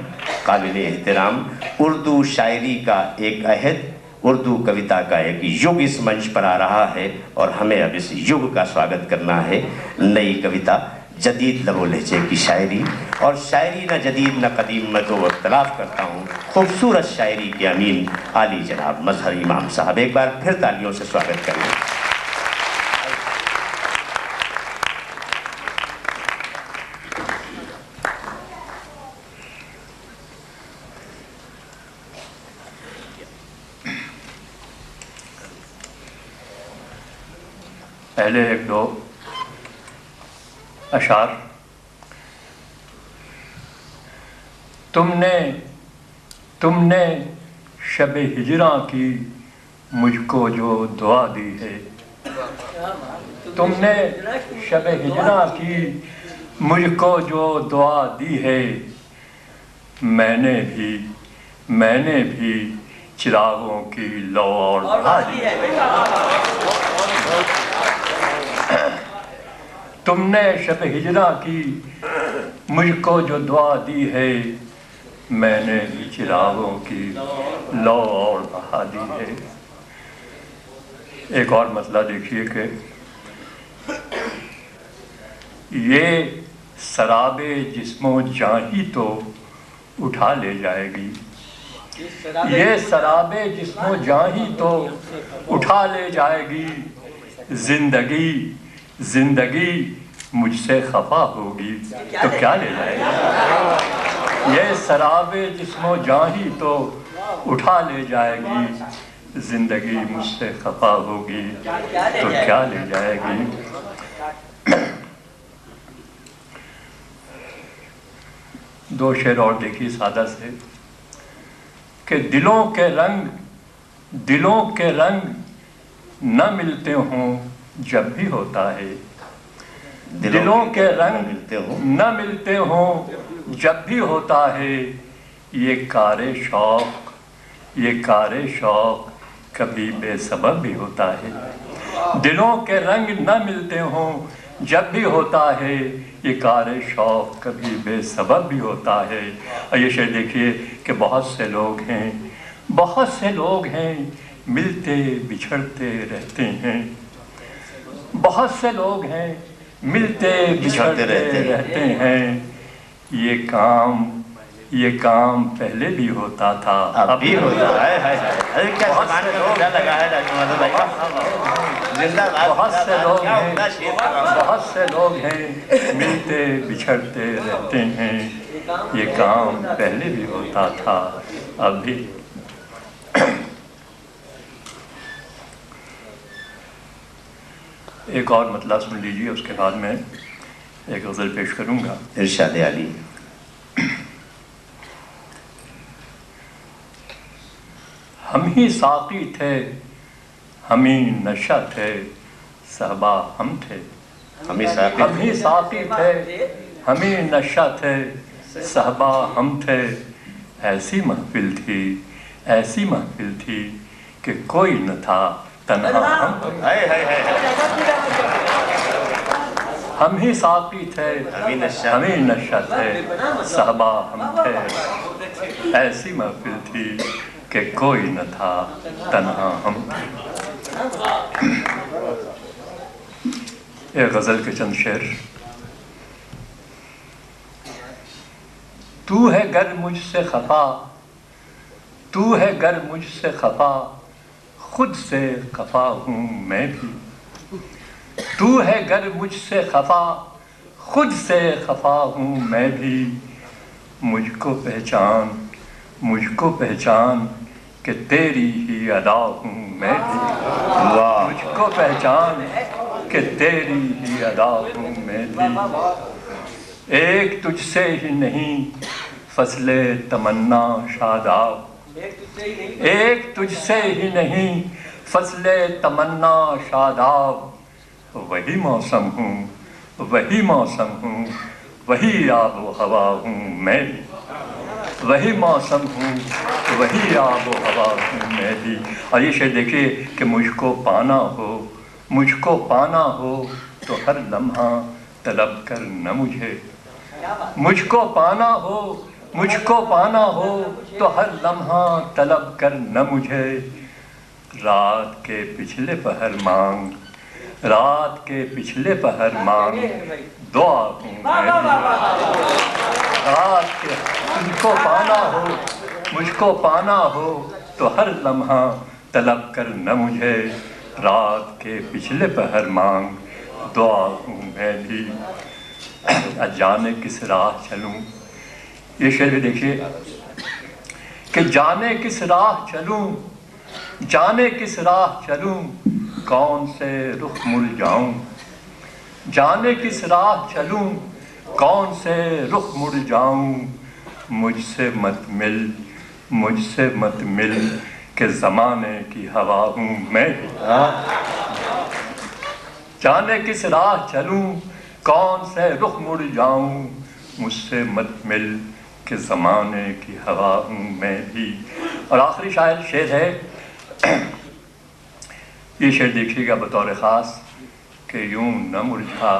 काबिल एहतराम, उर्दू शायरी का एक अहद, उर्दू कविता का एक युग इस मंच पर आ रहा है और हमें अब इस युग का स्वागत करना है। नई कविता, जदीद लबो लहजे की शायरी, और शायरी न जदीद न कदीम मैं तो इख्तलाफ करता हूँ, खूबसूरत शायरी के अमीन आली जनाब मज़हर इमाम साहब, एक बार फिर तालियों से स्वागत करें। पहले एक दो अशार। तुमने शब हिजरा की मुझको जो दुआ दी है, तुमने शब हिजरा की मुझको जो दुआ दी है, मैंने भी चिरागों की लौ और बढ़ा दी है। तुमने शब हिजरा की मुझको जो दुआ दी है, मैंने भी चिरागों की लौ और बढ़ा दी है। एक और मसला देखिए कि ये शराबे जिस्मो जाही तो उठा ले जाएगी, ये शराबे जिस्मो जाही तो उठा ले जाएगी, जिंदगी मुझसे खफा होगी तो क्या ले जाएगी। ये शराबे जिस्मो जाही तो उठा ले जाएगी, जिंदगी मुझसे खफा होगी तो क्या ले जाएगी। दो शेर और देखिए सादा से कि दिलों के रंग न मिलते हों जब भी होता है, दिलों के रंग न मिलते हों जब भी होता है, ये कारे शौक कभी बेसबब भी होता है। दिलों के रंग न मिलते हों जब भी होता है, ये कारे शौक कभी बेसबब भी होता है। और ये शेर देखिए कि बहुत से लोग हैं मिलते बिछड़ते रहते हैं, बहुत से लोग हैं मिलते बिछड़ते रहते हैं। ये काम पहले भी होता था, अब भी होता है। बहुत से लोग हैं मिलते बिछड़ते रहते हैं, ये काम पहले भी होता था, अब भी। एक और मतलब सुन लीजिए, उसके बाद में एक गज़ल पेश करूंगा। इरशाद आली। हम ही साकी थे, हम ही नशा थे, सहबा हम थे। हम ही साकी थे, हम ही नशा थे, सहबा हम थे। ऐसी महफिल थी, ऐसी महफिल थी कि कोई न था, तन्हा हम थे। हम ही साकी थे, हम ही नशा थे, सहबा हम थे। ऐसी महफिल थी कि कोई न था, तन्हा हम थे। एक गजल के चंद शेर। तू है गर मुझसे खफा, तू है गर मुझसे खफा, खुद से खफा हूँ मैं भी। तू है गर मुझसे खफा, खुद से खफा हूँ मैं भी। मुझको पहचान, मुझको पहचान कि तेरी ही अदा हूँ मैं भी। मुझको पहचान कि तेरी ही अदा हूँ मैं भी। एक तुझसे ही नहीं फसले तमन्ना शादाब, एक तुझसे ही नहीं फसले तमन्ना शादाब। वही मौसम हूँ, वही मौसम हूँ, वही आब व हवा हूँ मैं भी। वही मौसम हूँ, वही आब व हवा हूँ मैं भी। और ये शेर देखिए कि मुझको पाना हो, मुझको पाना हो तो हर लम्हा तलब कर न मुझे। मुझको पाना हो, मुझको पाना हो तो हर लम्हा तलब कर न मुझे। रात के पिछले पहर मांग, रात के पिछले पहर मांग, दुआ हूँ मैं भी। रात के तुझको पाना हो, मुझको पाना हो तो हर लम्हा तलब कर न मुझे। रात के पिछले पहर मांग, दुआ हूँ मैं भी। जाने किस राह चलूं, ये शेर भी देखिए कि जाने किस राह चलूं, जाने किस राह चलूं, कौन से रुख मुड़ जाऊं। जाने किस राह चलूं, कौन से रुख मुड़ जाऊं। मुझसे मत मिल, मुझसे मत मिल कि ज़माने की हवा हूँ मैं भी। जाने किस राह चलूं, कौन से रुख मुड़ जाऊं। मुझसे मत मिल कि ज़माने की हवा हूँ मैं भी। और आखिरी शायर शेर है, ये शेर देखिएगा बतौर ख़ास कि यूं न मुरझा,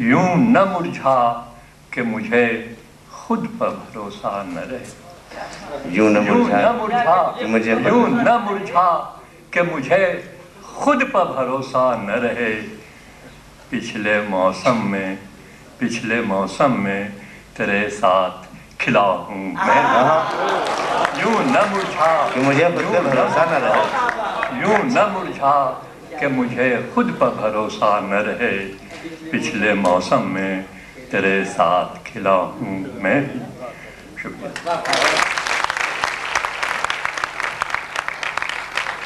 यूं न मुरझा कि मुझे खुद पर भरोसा न रहे। यूं न मुरझा कि मुझे, यूं न मुरझा कि मुझे खुद पर भरोसा न रहे। पिछले मौसम में, पिछले मौसम में तेरे साथ खिला हूँ मैं। यूं न मुरझा कि मुझे खुद पर भरोसा न रहे। यूं न मुरझा कि मुझे खुद पर भरोसा न रहे। पिछले मौसम में तेरे साथ खिला हूँ मैं भी। शुक्रिया।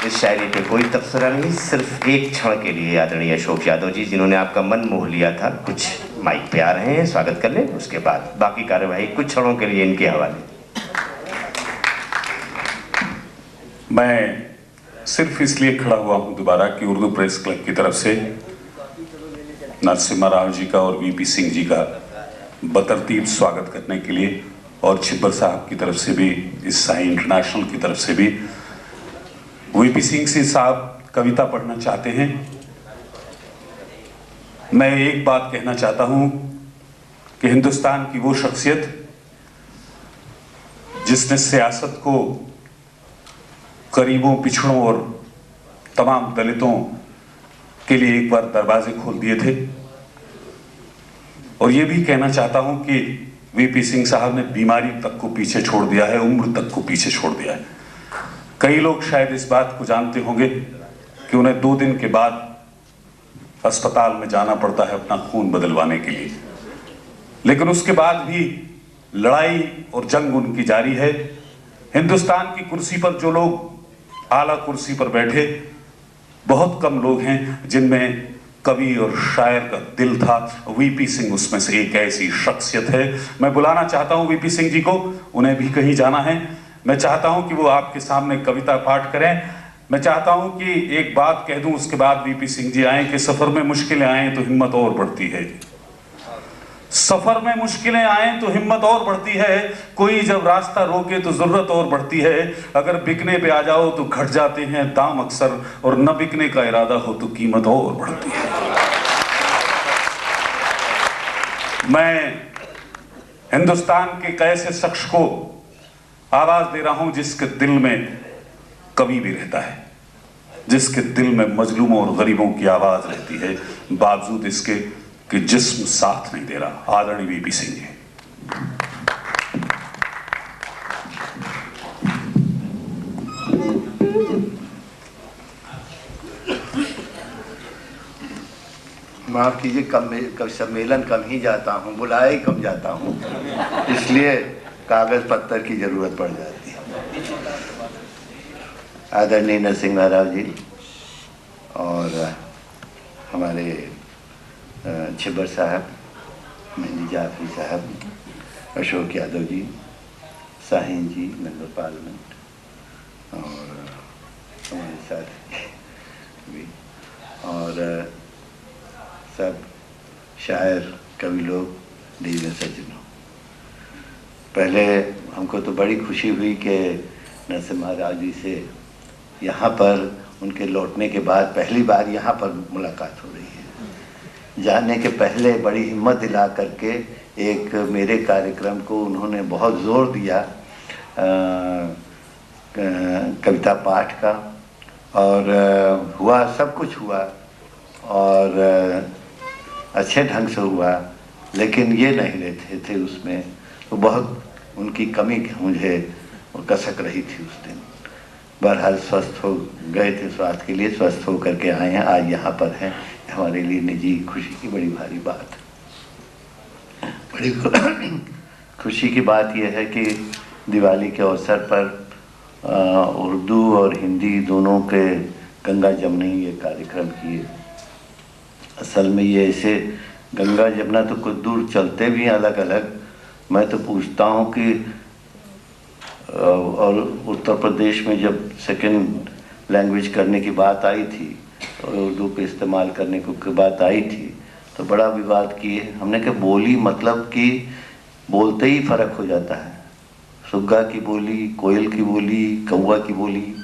इस शायरी पे कोई तबसरा नहीं, सिर्फ एक क्षण के लिए आदरणीय अशोक यादव जी जिन्होंने आपका मन मोह लिया था, कुछ माइक पे आ रहे हैं, स्वागत कर लें। उसके बाद बाकी कार्यवाही कुछ क्षणों के लिए इनके हवाले। मैं सिर्फ इसलिए खड़ा हुआ हूं दोबारा कि उर्दू प्रेस क्लब की तरफ से नरसिम्हा राव जी का और वीपी सिंह जी का बतरतीब स्वागत करने के लिए, और छिब्बर साहब की तरफ से भी, इस साई इंटरनेशनल की तरफ से भी। वीपी सिंह से साहब कविता पढ़ना चाहते हैं। मैं एक बात कहना चाहता हूं कि हिंदुस्तान की वो शख्सियत जिसने सियासत को गरीबों, पिछड़ों और तमाम दलितों के लिए एक बार दरवाजे खोल दिए थे, और ये भी कहना चाहता हूं कि वीपी सिंह साहब ने बीमारी तक को पीछे छोड़ दिया है, उम्र तक को पीछे छोड़ दिया है। कई लोग शायद इस बात को जानते होंगे कि उन्हें 2 दिन के बाद अस्पताल में जाना पड़ता है अपना खून बदलवाने के लिए, लेकिन उसके बाद भी लड़ाई और जंग उनकी जारी है। हिंदुस्तान की कुर्सी पर जो लोग आला कुर्सी पर बैठे, बहुत कम लोग हैं जिनमें कवि और शायर का दिल था। वीपी सिंह उसमें से एक ऐसी शख्सियत है। मैं बुलाना चाहता हूं वीपी सिंह जी को, उन्हें भी कहीं जाना है। मैं चाहता हूं कि वो आपके सामने कविता पाठ करें। मैं चाहता हूं कि एक बात कह दूं, उसके बाद वीपी सिंह जी आए कि सफर में मुश्किलें आए तो हिम्मत और बढ़ती है। सफर में मुश्किलें आए तो हिम्मत और बढ़ती है, कोई जब रास्ता रोके तो जरूरत और बढ़ती है। अगर बिकने पे आ जाओ तो घट जाते हैं दाम अक्सर, और न बिकने का इरादा हो तो कीमत और बढ़ती है। मैं हिंदुस्तान के एक ऐसे शख्स को आवाज दे रहा हूं जिसके दिल में कवि भी रहता है, जिसके दिल में मजलूमों और गरीबों की आवाज रहती है, बावजूद इसके कि जिस्म साथ नहीं दे रहा। आदरणीय वीपी सिंह जी। माफ कीजिए, कम सम्मेलन कम ही जाता हूँ, बुलाया ही कम जाता हूँ, इसलिए कागज पत्थर की जरूरत पड़ जाती है। आदरणीय नरसिंह राव जी और हमारे छिब्बर साहब, मेहंदी जाफरी साहब, अशोक यादव जी, साहिन जी, मेंबर पार्लियामेंट और हमारे साथ भी, और सब शायर, कवि लोग, दीन सज्जनों, पहले हमको तो बड़ी खुशी हुई कि नरसिम्हा राव जी से यहाँ पर उनके लौटने के बाद पहली बार यहाँ पर मुलाकात हो रही है। जाने के पहले बड़ी हिम्मत दिला करके एक मेरे कार्यक्रम को उन्होंने बहुत जोर दिया कविता पाठ का, और हुआ, सब कुछ हुआ और अच्छे ढंग से हुआ, लेकिन ये नहीं रहते थे उसमें, तो बहुत उनकी कमी मुझे कसक रही थी उस दिन। बहरहाल स्वस्थ हो गए थे, स्वास्थ्य के लिए स्वस्थ हो करके आए हैं, आज यहाँ पर हैं। हमारे लिए निजी खुशी की बड़ी भारी बात, बड़ी खुशी की बात यह है कि दिवाली के अवसर पर उर्दू और हिंदी दोनों के गंगा जमुनी ये कार्यक्रम किए। असल में ये ऐसे गंगा जमुना तो कुछ दूर चलते भी हैं अलग अलग। मैं तो पूछता हूँ कि और उत्तर प्रदेश में जब सेकंड लैंग्वेज करने की बात आई थी, उर्दू पे इस्तेमाल करने की बात आई थी, तो बड़ा विवाद किए। हमने कहा बोली मतलब कि बोलते ही फर्क हो जाता है। सुग्गा की बोली, कोयल की बोली, कौवा की बोली,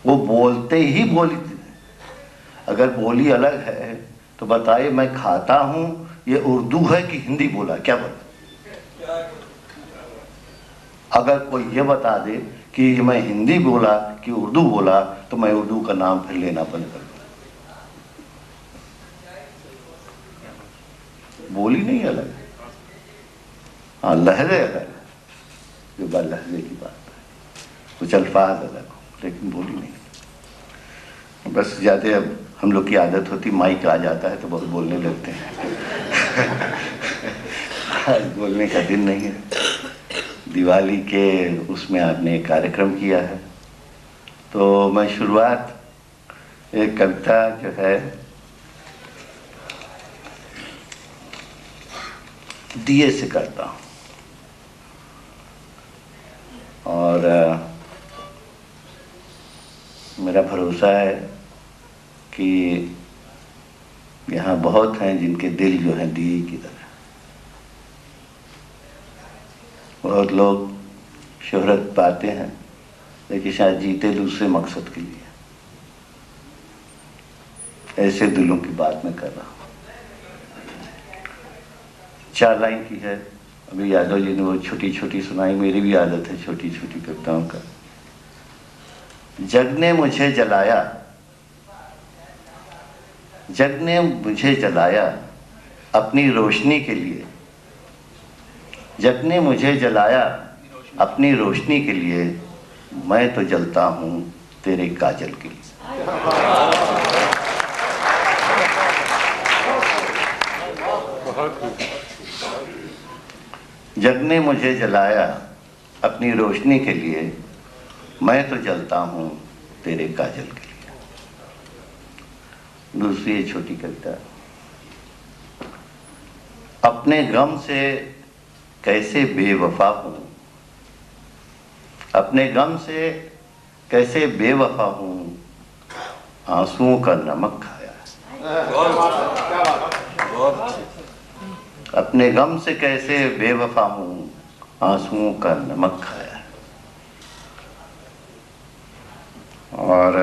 वो बोलते ही बोली। अगर बोली अलग है तो बताइए, मैं खाता हूँ ये उर्दू है कि हिंदी बोला, क्या बता? अगर कोई ये बता दे कि मैं हिंदी बोला कि उर्दू बोला, तो मैं उर्दू का नाम फिर लेना बंद कर दूँ। बोली नहीं अलग है, हाँ लहजे अलग है, जो बात लहजे की बात है, कुछ अल्फाज अलग हो, लेकिन बोली नहीं। बस ज़्यादा अब हम लोग की आदत होती, माइक आ जाता है तो बहुत बोलने लगते हैं। आज बोलने का दिन नहीं है। दिवाली के उसमें आपने एक कार्यक्रम किया है, तो मैं शुरुआत एक कविता जो है दिए से करता हूँ, और मेरा भरोसा है कि यहाँ बहुत हैं जिनके दिल जो हैं दिए की तरह। बहुत लोग शोहरत पाते हैं, लेकिन शायद जीते दूसरे मकसद के लिए। ऐसे दिलों की बात मैं कर रहा हूँ। 4 लाइन की है, अभी यादव जी ने वो छोटी छोटी सुनाई, मेरी भी आदत है छोटी छोटी कविताओं का। जग ने मुझे जलाया, जग ने मुझे जलाया अपनी रोशनी के लिए, जग ने मुझे जलाया अपनी रोशनी के लिए, मैं तो जलता हूँ तेरे काजल के लिए। जग ने मुझे जलाया अपनी रोशनी के लिए, मैं तो जलता हूँ तेरे काजल के लिए। दूसरी छोटी कविता। अपने गम से कैसे बेवफा हूँ, अपने गम से कैसे बेवफा हूँ, आंसुओं का नमक खाया। अपने गम से कैसे बेवफा हूँ, आंसुओं का नमक खाया। और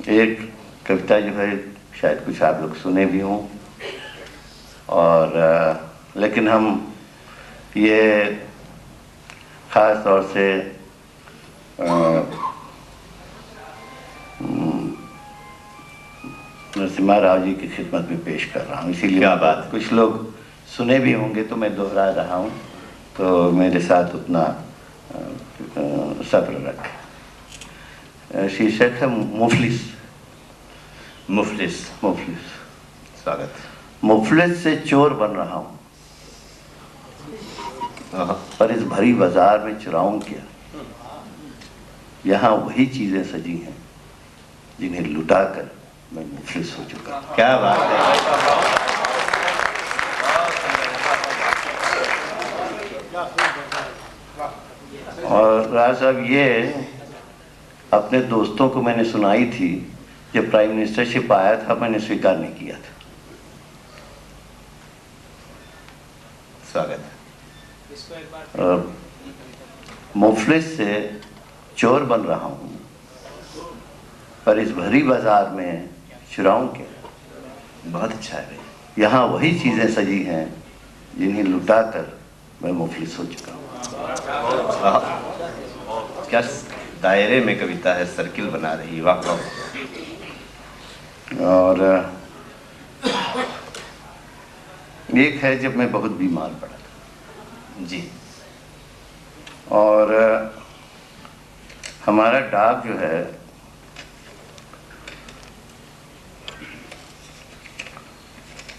एक कविता जो है शायद कुछ आप लोग सुने भी हों, और लेकिन हम ये ख़ास तौर से नरसिम्हा राव जी की खिदमत में पेश कर रहा हूँ। इसीलिए क्या बात, कुछ लोग सुने भी होंगे तो मैं दोहरा रहा हूँ, तो मेरे साथ उतना सब्र रखें। शीर्षक है मुफलिस। मुफलिस मुफलिस स्वागत। मुफलिस से चोर बन रहा हूँ, पर इस भरी बाजार में चुराऊं क्या। यहाँ वही चीजें सजी हैं जिन्हें लुटाकर मैं मुफलिस हो चुका। क्या बात है। और राज साहब, ये अपने दोस्तों को मैंने सुनाई थी। जब प्राइम मिनिस्टरशिप आया था मैंने स्वीकार नहीं किया था। स्वागत है। मुफलिस से चोर बन रहा हूँ, पर इस भरी बाजार में चुराऊं क्या। बहुत अच्छा है। यहाँ वही चीजें सजी हैं जिन्हें लुटाकर मैं मुफलिस हो चुका हूँ। क्या दायरे में कविता है, सर्किल बना रही। वाह वाह। और एक है जब मैं बहुत बीमार पड़ा था जी, और हमारा डाक जो है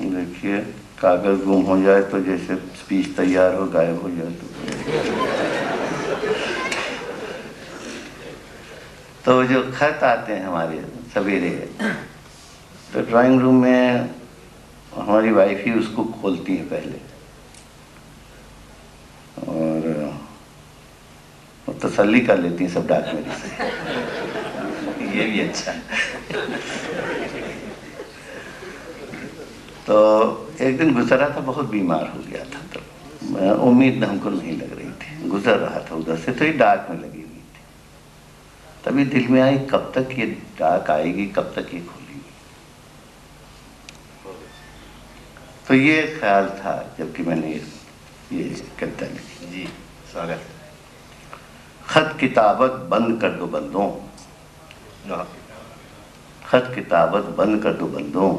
देखिए, कागज गुम हो जाए तो जैसे स्पीच तैयार हो गायब हो जाए तो जो खत आते हैं हमारे सवेरे, तो ड्राइंग रूम में हमारी वाइफ ही उसको खोलती है पहले, और वो तसल्ली कर लेती हैं सब डाक मेरी से। ये भी अच्छा है। तो एक दिन गुजरा था, बहुत बीमार हो गया था, तो उम्मीद हमको नहीं लग रही थी। गुजर रहा था उधर से, तो ये डाक में लगी हुई थी। तभी दिल में आई कब तक ये डाक आएगी, कब तक ये खुलेगी। तो ये ख्याल था जबकि मैंने ये कविता लिखी जी। स्वागत। खत किताबत बंद कर दो बंदों, खत किताबत बंद कर दो बंदों,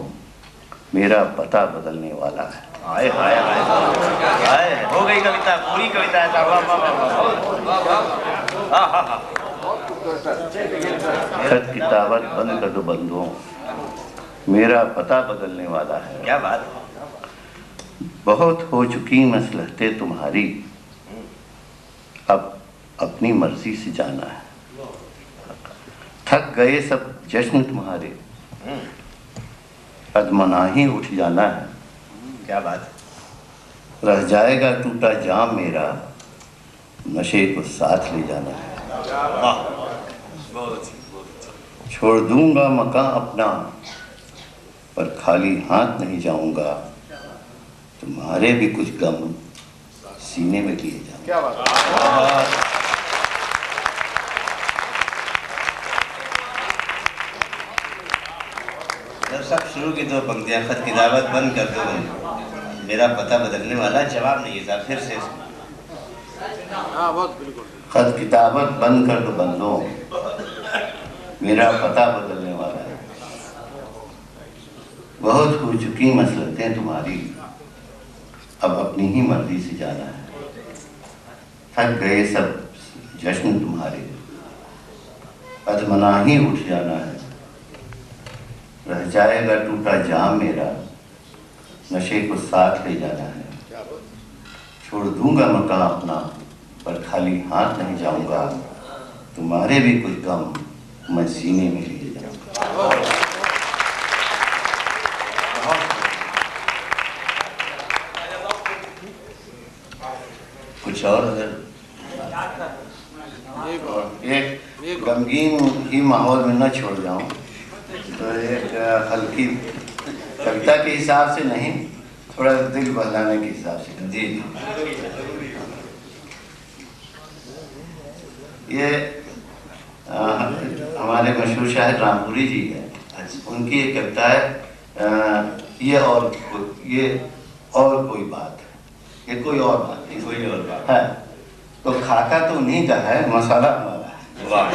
मेरा पता बदलने वाला है। हाय हाय हाय, हो गई कविता, पूरी कविता है। खत किताबत बंद कर दो बंदों, मेरा पता बदलने वाला है। क्या बात। बहुत हो चुकी मसलहतें तुम्हारी, अब अपनी मर्जी से जाना है। थक गए सब जश्न तुम्हारे, अदमनाही उठ जाना है। क्या बात। रह जाएगा टूटा जाम मेरा, नशे को साथ ले जाना है। छोड़ दूंगा मकान अपना, पर खाली हाथ नहीं जाऊंगा, तुम्हारे भी कुछ गम सीने में लिए जाऊंगा। क्या बात। जब सब शुरू की दो पंक्तियां, खत किताबत बंद कर दो, मेरा पता बदलने वाला, जवाब नहीं था। फिर से खत किताबत बंद कर दो बंदों, मेरा पता बदलने वाला है। बहुत हो चुकी मसलहतें तुम्हारी, अब अपनी ही मर्जी से जाना है। थक गए सब जश्न तुम्हारे, अदमनाही उठ जाना है। रह जाएगा टूटा जाम मेरा, नशे को साथ ले जाना है। छोड़ दूंगा मकान अपना, पर खाली हाथ नहीं जाऊंगा, तुम्हारे भी कुछ गम मैं सीने में लिए जाऊंगा। कुछ और अगर गमगीन ही माहौल में न छोड़ जाऊं, तो एक हल्की कविता के हिसाब से नहीं, थोड़ा दिल बहलाने के हिसाब से। जी ये हमारे मशहूर शायर रामपुरी जी है, उनकी एक कविता है, ये और कोई बात, ये कोई और बात, ये कोई और बात है। तो खाका तो उन्हीं का है, मसाला हमारा है। वाह।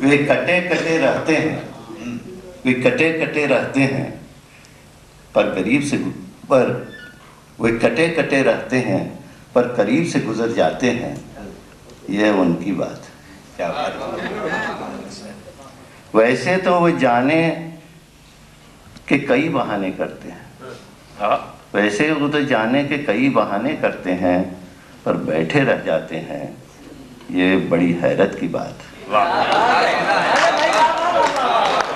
वे कटे कटे रहते हैं, वे कटे कटे रहते हैं, पर करीब से वे कटे कटे रहते हैं पर करीब से गुजर जाते हैं, यह उनकी बात। क्या बात। वैसे तो वे जाने के कई बहाने करते हैं, हाँ, वैसे वो तो जाने के कई बहाने करते हैं पर बैठे रह जाते हैं, ये बड़ी हैरत की बात।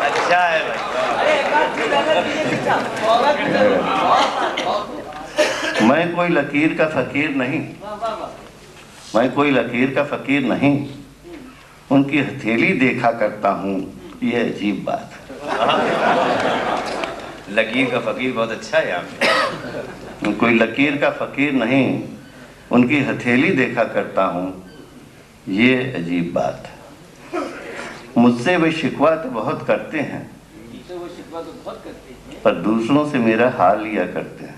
अच्छा है भाई। मैं कोई लकीर का फकीर नहीं, मैं कोई लकीर का फकीर नहीं, उनकी हथेली देखा करता हूँ, यह अजीब बात। लकीर का फकीर बहुत अच्छा है आपने। कोई लकीर का फकीर नहीं, उनकी हथेली देखा करता हूँ, ये अजीब बात। मुझसे वे शिकवा तो बहुत करते हैं, पर दूसरों से मेरा हाल लिया करते हैं।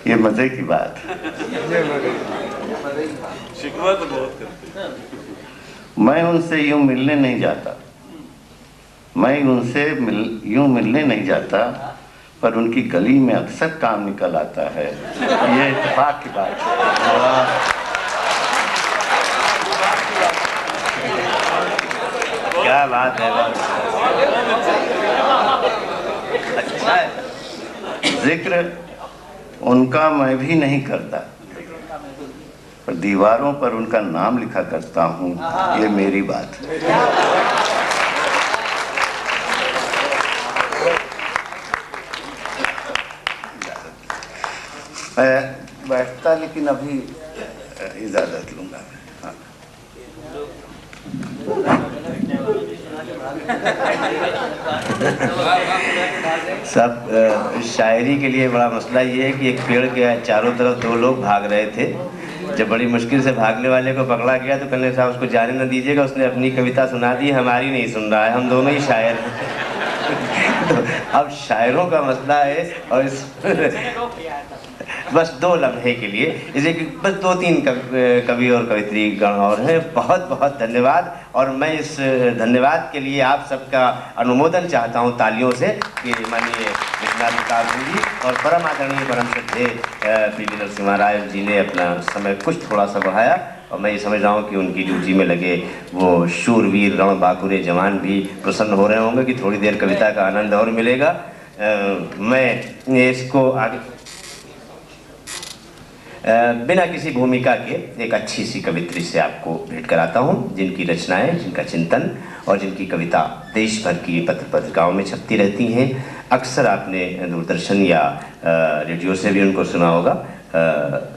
ये मजे की बात। शिकवा तो बहुत करते हैं। मैं उनसे यूं मिलने नहीं जाता, मैं उनसे यूं मिलने नहीं जाता, पर उनकी गली में अक्सर काम निकल आता है, ये इत्तेफाक की बात है। क्या बात है। अच्छा है। जिक्र उनका मैं भी नहीं करता, पर दीवारों पर उनका नाम लिखा करता हूँ, ये मेरी बात। मैं बैठता लेकिन अभी इजाजत लूंगा। हाँ। सब शायरी के लिए बड़ा मसला ये है कि एक पेड़ के चारों तरफ दो लोग भाग रहे थे। जब बड़ी मुश्किल से भागने वाले को पकड़ा गया तो कहने साहब उसको जाने न दीजिएगा, उसने अपनी कविता सुना दी, हमारी नहीं सुन रहा है, हम दोनों ही शायर हैं। तो अब शायरों का मसला है और इस बस 2 लम्हे के लिए, इसे बस 2-3 कवि और कवित्री गण और हैं। बहुत बहुत धन्यवाद। और मैं इस धन्यवाद के लिए आप सबका अनुमोदन चाहता हूं तालियों से कि माननीय विश्वनाथ प्रताप सिंह जी और परम आदरणीय परम श्रद्धेय पीवी नरसिम्हा राय जी ने अपना समय कुछ थोड़ा सा बढ़ाया, और मैं ये समझ रहा हूँ कि उनकी ड्यूटी में लगे वो शूरवीर रण बाकुरे जवान भी प्रसन्न हो रहे होंगे कि थोड़ी देर कविता का आनंद और मिलेगा। मैं इसको आगे बिना किसी भूमिका के एक अच्छी सी कवित्री से आपको भेंट कराता हूँ, जिनकी रचनाएं, जिनका चिंतन और जिनकी कविता देश भर की पत्र पत्रिकाओं में छपती रहती हैं। अक्सर आपने दूरदर्शन या रेडियो से भी उनको सुना होगा।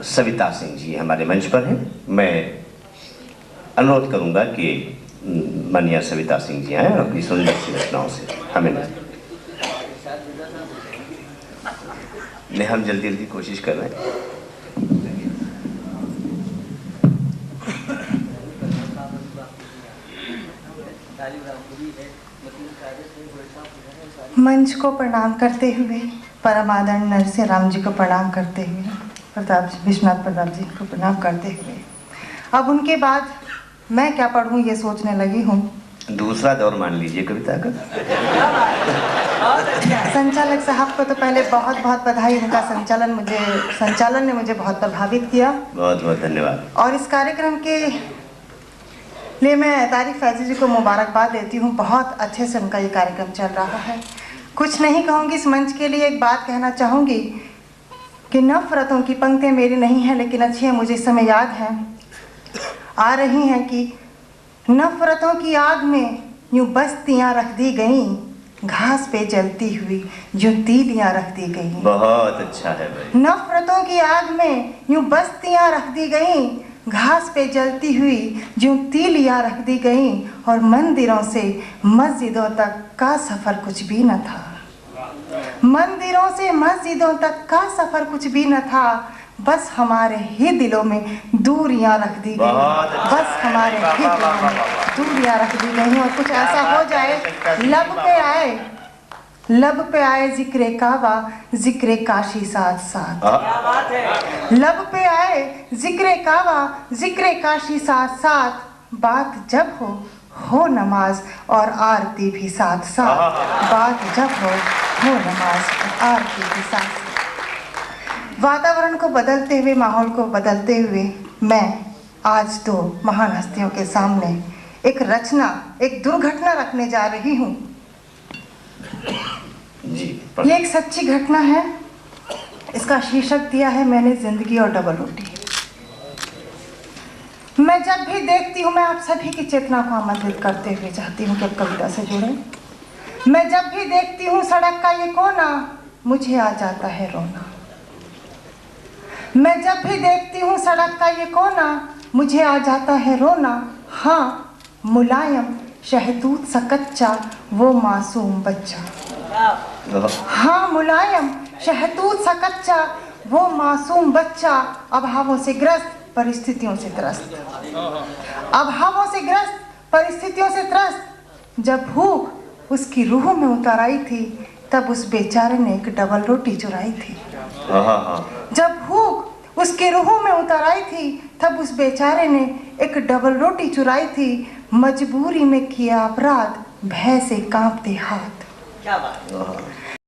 सविता सिंह जी हमारे मंच पर हैं। मैं अनुरोध करूँगा कि माननीय सविता सिंह जी आएँ और अपनी सुंदर सी रचनाओं से हमें हम जल्दी जल्दी कोशिश कर रहे हैं। मंच को प्रणाम करते हुए, परम आदरणीय नरसिंह राम जी को प्रणाम करते हुए, विश्वनाथ प्रताप जी को प्रणाम करते हुए, अब उनके बाद मैं क्या पढ़ूं ये सोचने लगी हूँ। दूसरा दौर मान लीजिए कविता का। संचालक साहब को तो पहले बहुत बहुत बधाई, उनका संचालन ने मुझे बहुत प्रभावित किया। बहुत बहुत धन्यवाद। और इस कार्यक्रम के लिए मैं तारिक फैजी जी को मुबारकबाद देती हूँ। बहुत अच्छे से उनका ये कार्यक्रम चल रहा है। कुछ नहीं कहूँगी इस मंच के लिए, एक बात कहना चाहूँगी कि नफरतों की पंक्तियाँ मेरी नहीं हैं, लेकिन अच्छी है, मुझे इस समय याद है आ रही हैं कि नफरतों की आग में यूं बस्तियां रख दी गईं, घास पे जलती हुई यूं तीलियां रख दी गईं। बहुत अच्छा है भाई। नफरतों की आग में यूं बस्तियां रख दी गईं, घास पे जलती हुई यूं तीलियां रख दी गईं। और मंदिरों से मस्जिदों तक का सफर कुछ भी न था, मंदिरों से मस्जिदों तक का सफर कुछ भी न था। बस हमारे ही दिलों में दूरियां रख दी गई, बस हमारे ही दिलों में दूरियां रख दी गई। और कुछ ऐसा हो जाए लब पे आए जिक्रे काबा, जिक्रे काशी साथ साथ। लब पे आए जिक्रे काबा, जिक्रे काशी साथ साथ। बात जब हो नमाज और आरती भी साथ साथ। बात जब हो नमाज और आरती भी साथ साथ। वातावरण को बदलते हुए, माहौल को बदलते हुए मैं आज तो महान हस्तियों के सामने एक रचना, एक दुर्घटना रखने जा रही हूँ। ये एक सच्ची घटना है। इसका शीर्षक दिया है मैंने जिंदगी और डबल रोटी। मैं जब भी देखती हूँ, मैं आप सभी की चेतना को आमंत्रित करते हुए चाहती हूँ कि आप कविता से जुड़े। मैं जब भी देखती हूँ सड़क का ये कोना, मुझे आ जाता है रोना। मैं जब भी देखती हूँ सड़क का ये कोना, मुझे आ जाता है रोना। हाँ, मुलायम शहतूत सा कच्चा वो मासूम बच्चा। हाँ, मुलायम शहतूत सा कच्चा वो मासूम बच्चा। अभावों से ग्रस्त, परिस्थितियों से त्रस्त। अभावों से ग्रस्त, परिस्थितियों से त्रस्त। जब भूख उसकी रूह में उतर आई थी, तब उस बेचारे ने एक डबल रोटी चुराई थी। जब भूख उसके रूह में उतर आई थी, तब उस बेचारे ने एक डबल रोटी चुराई थी। मजबूरी में किया अपराध, भय से कांपते हाथ। क्या बात।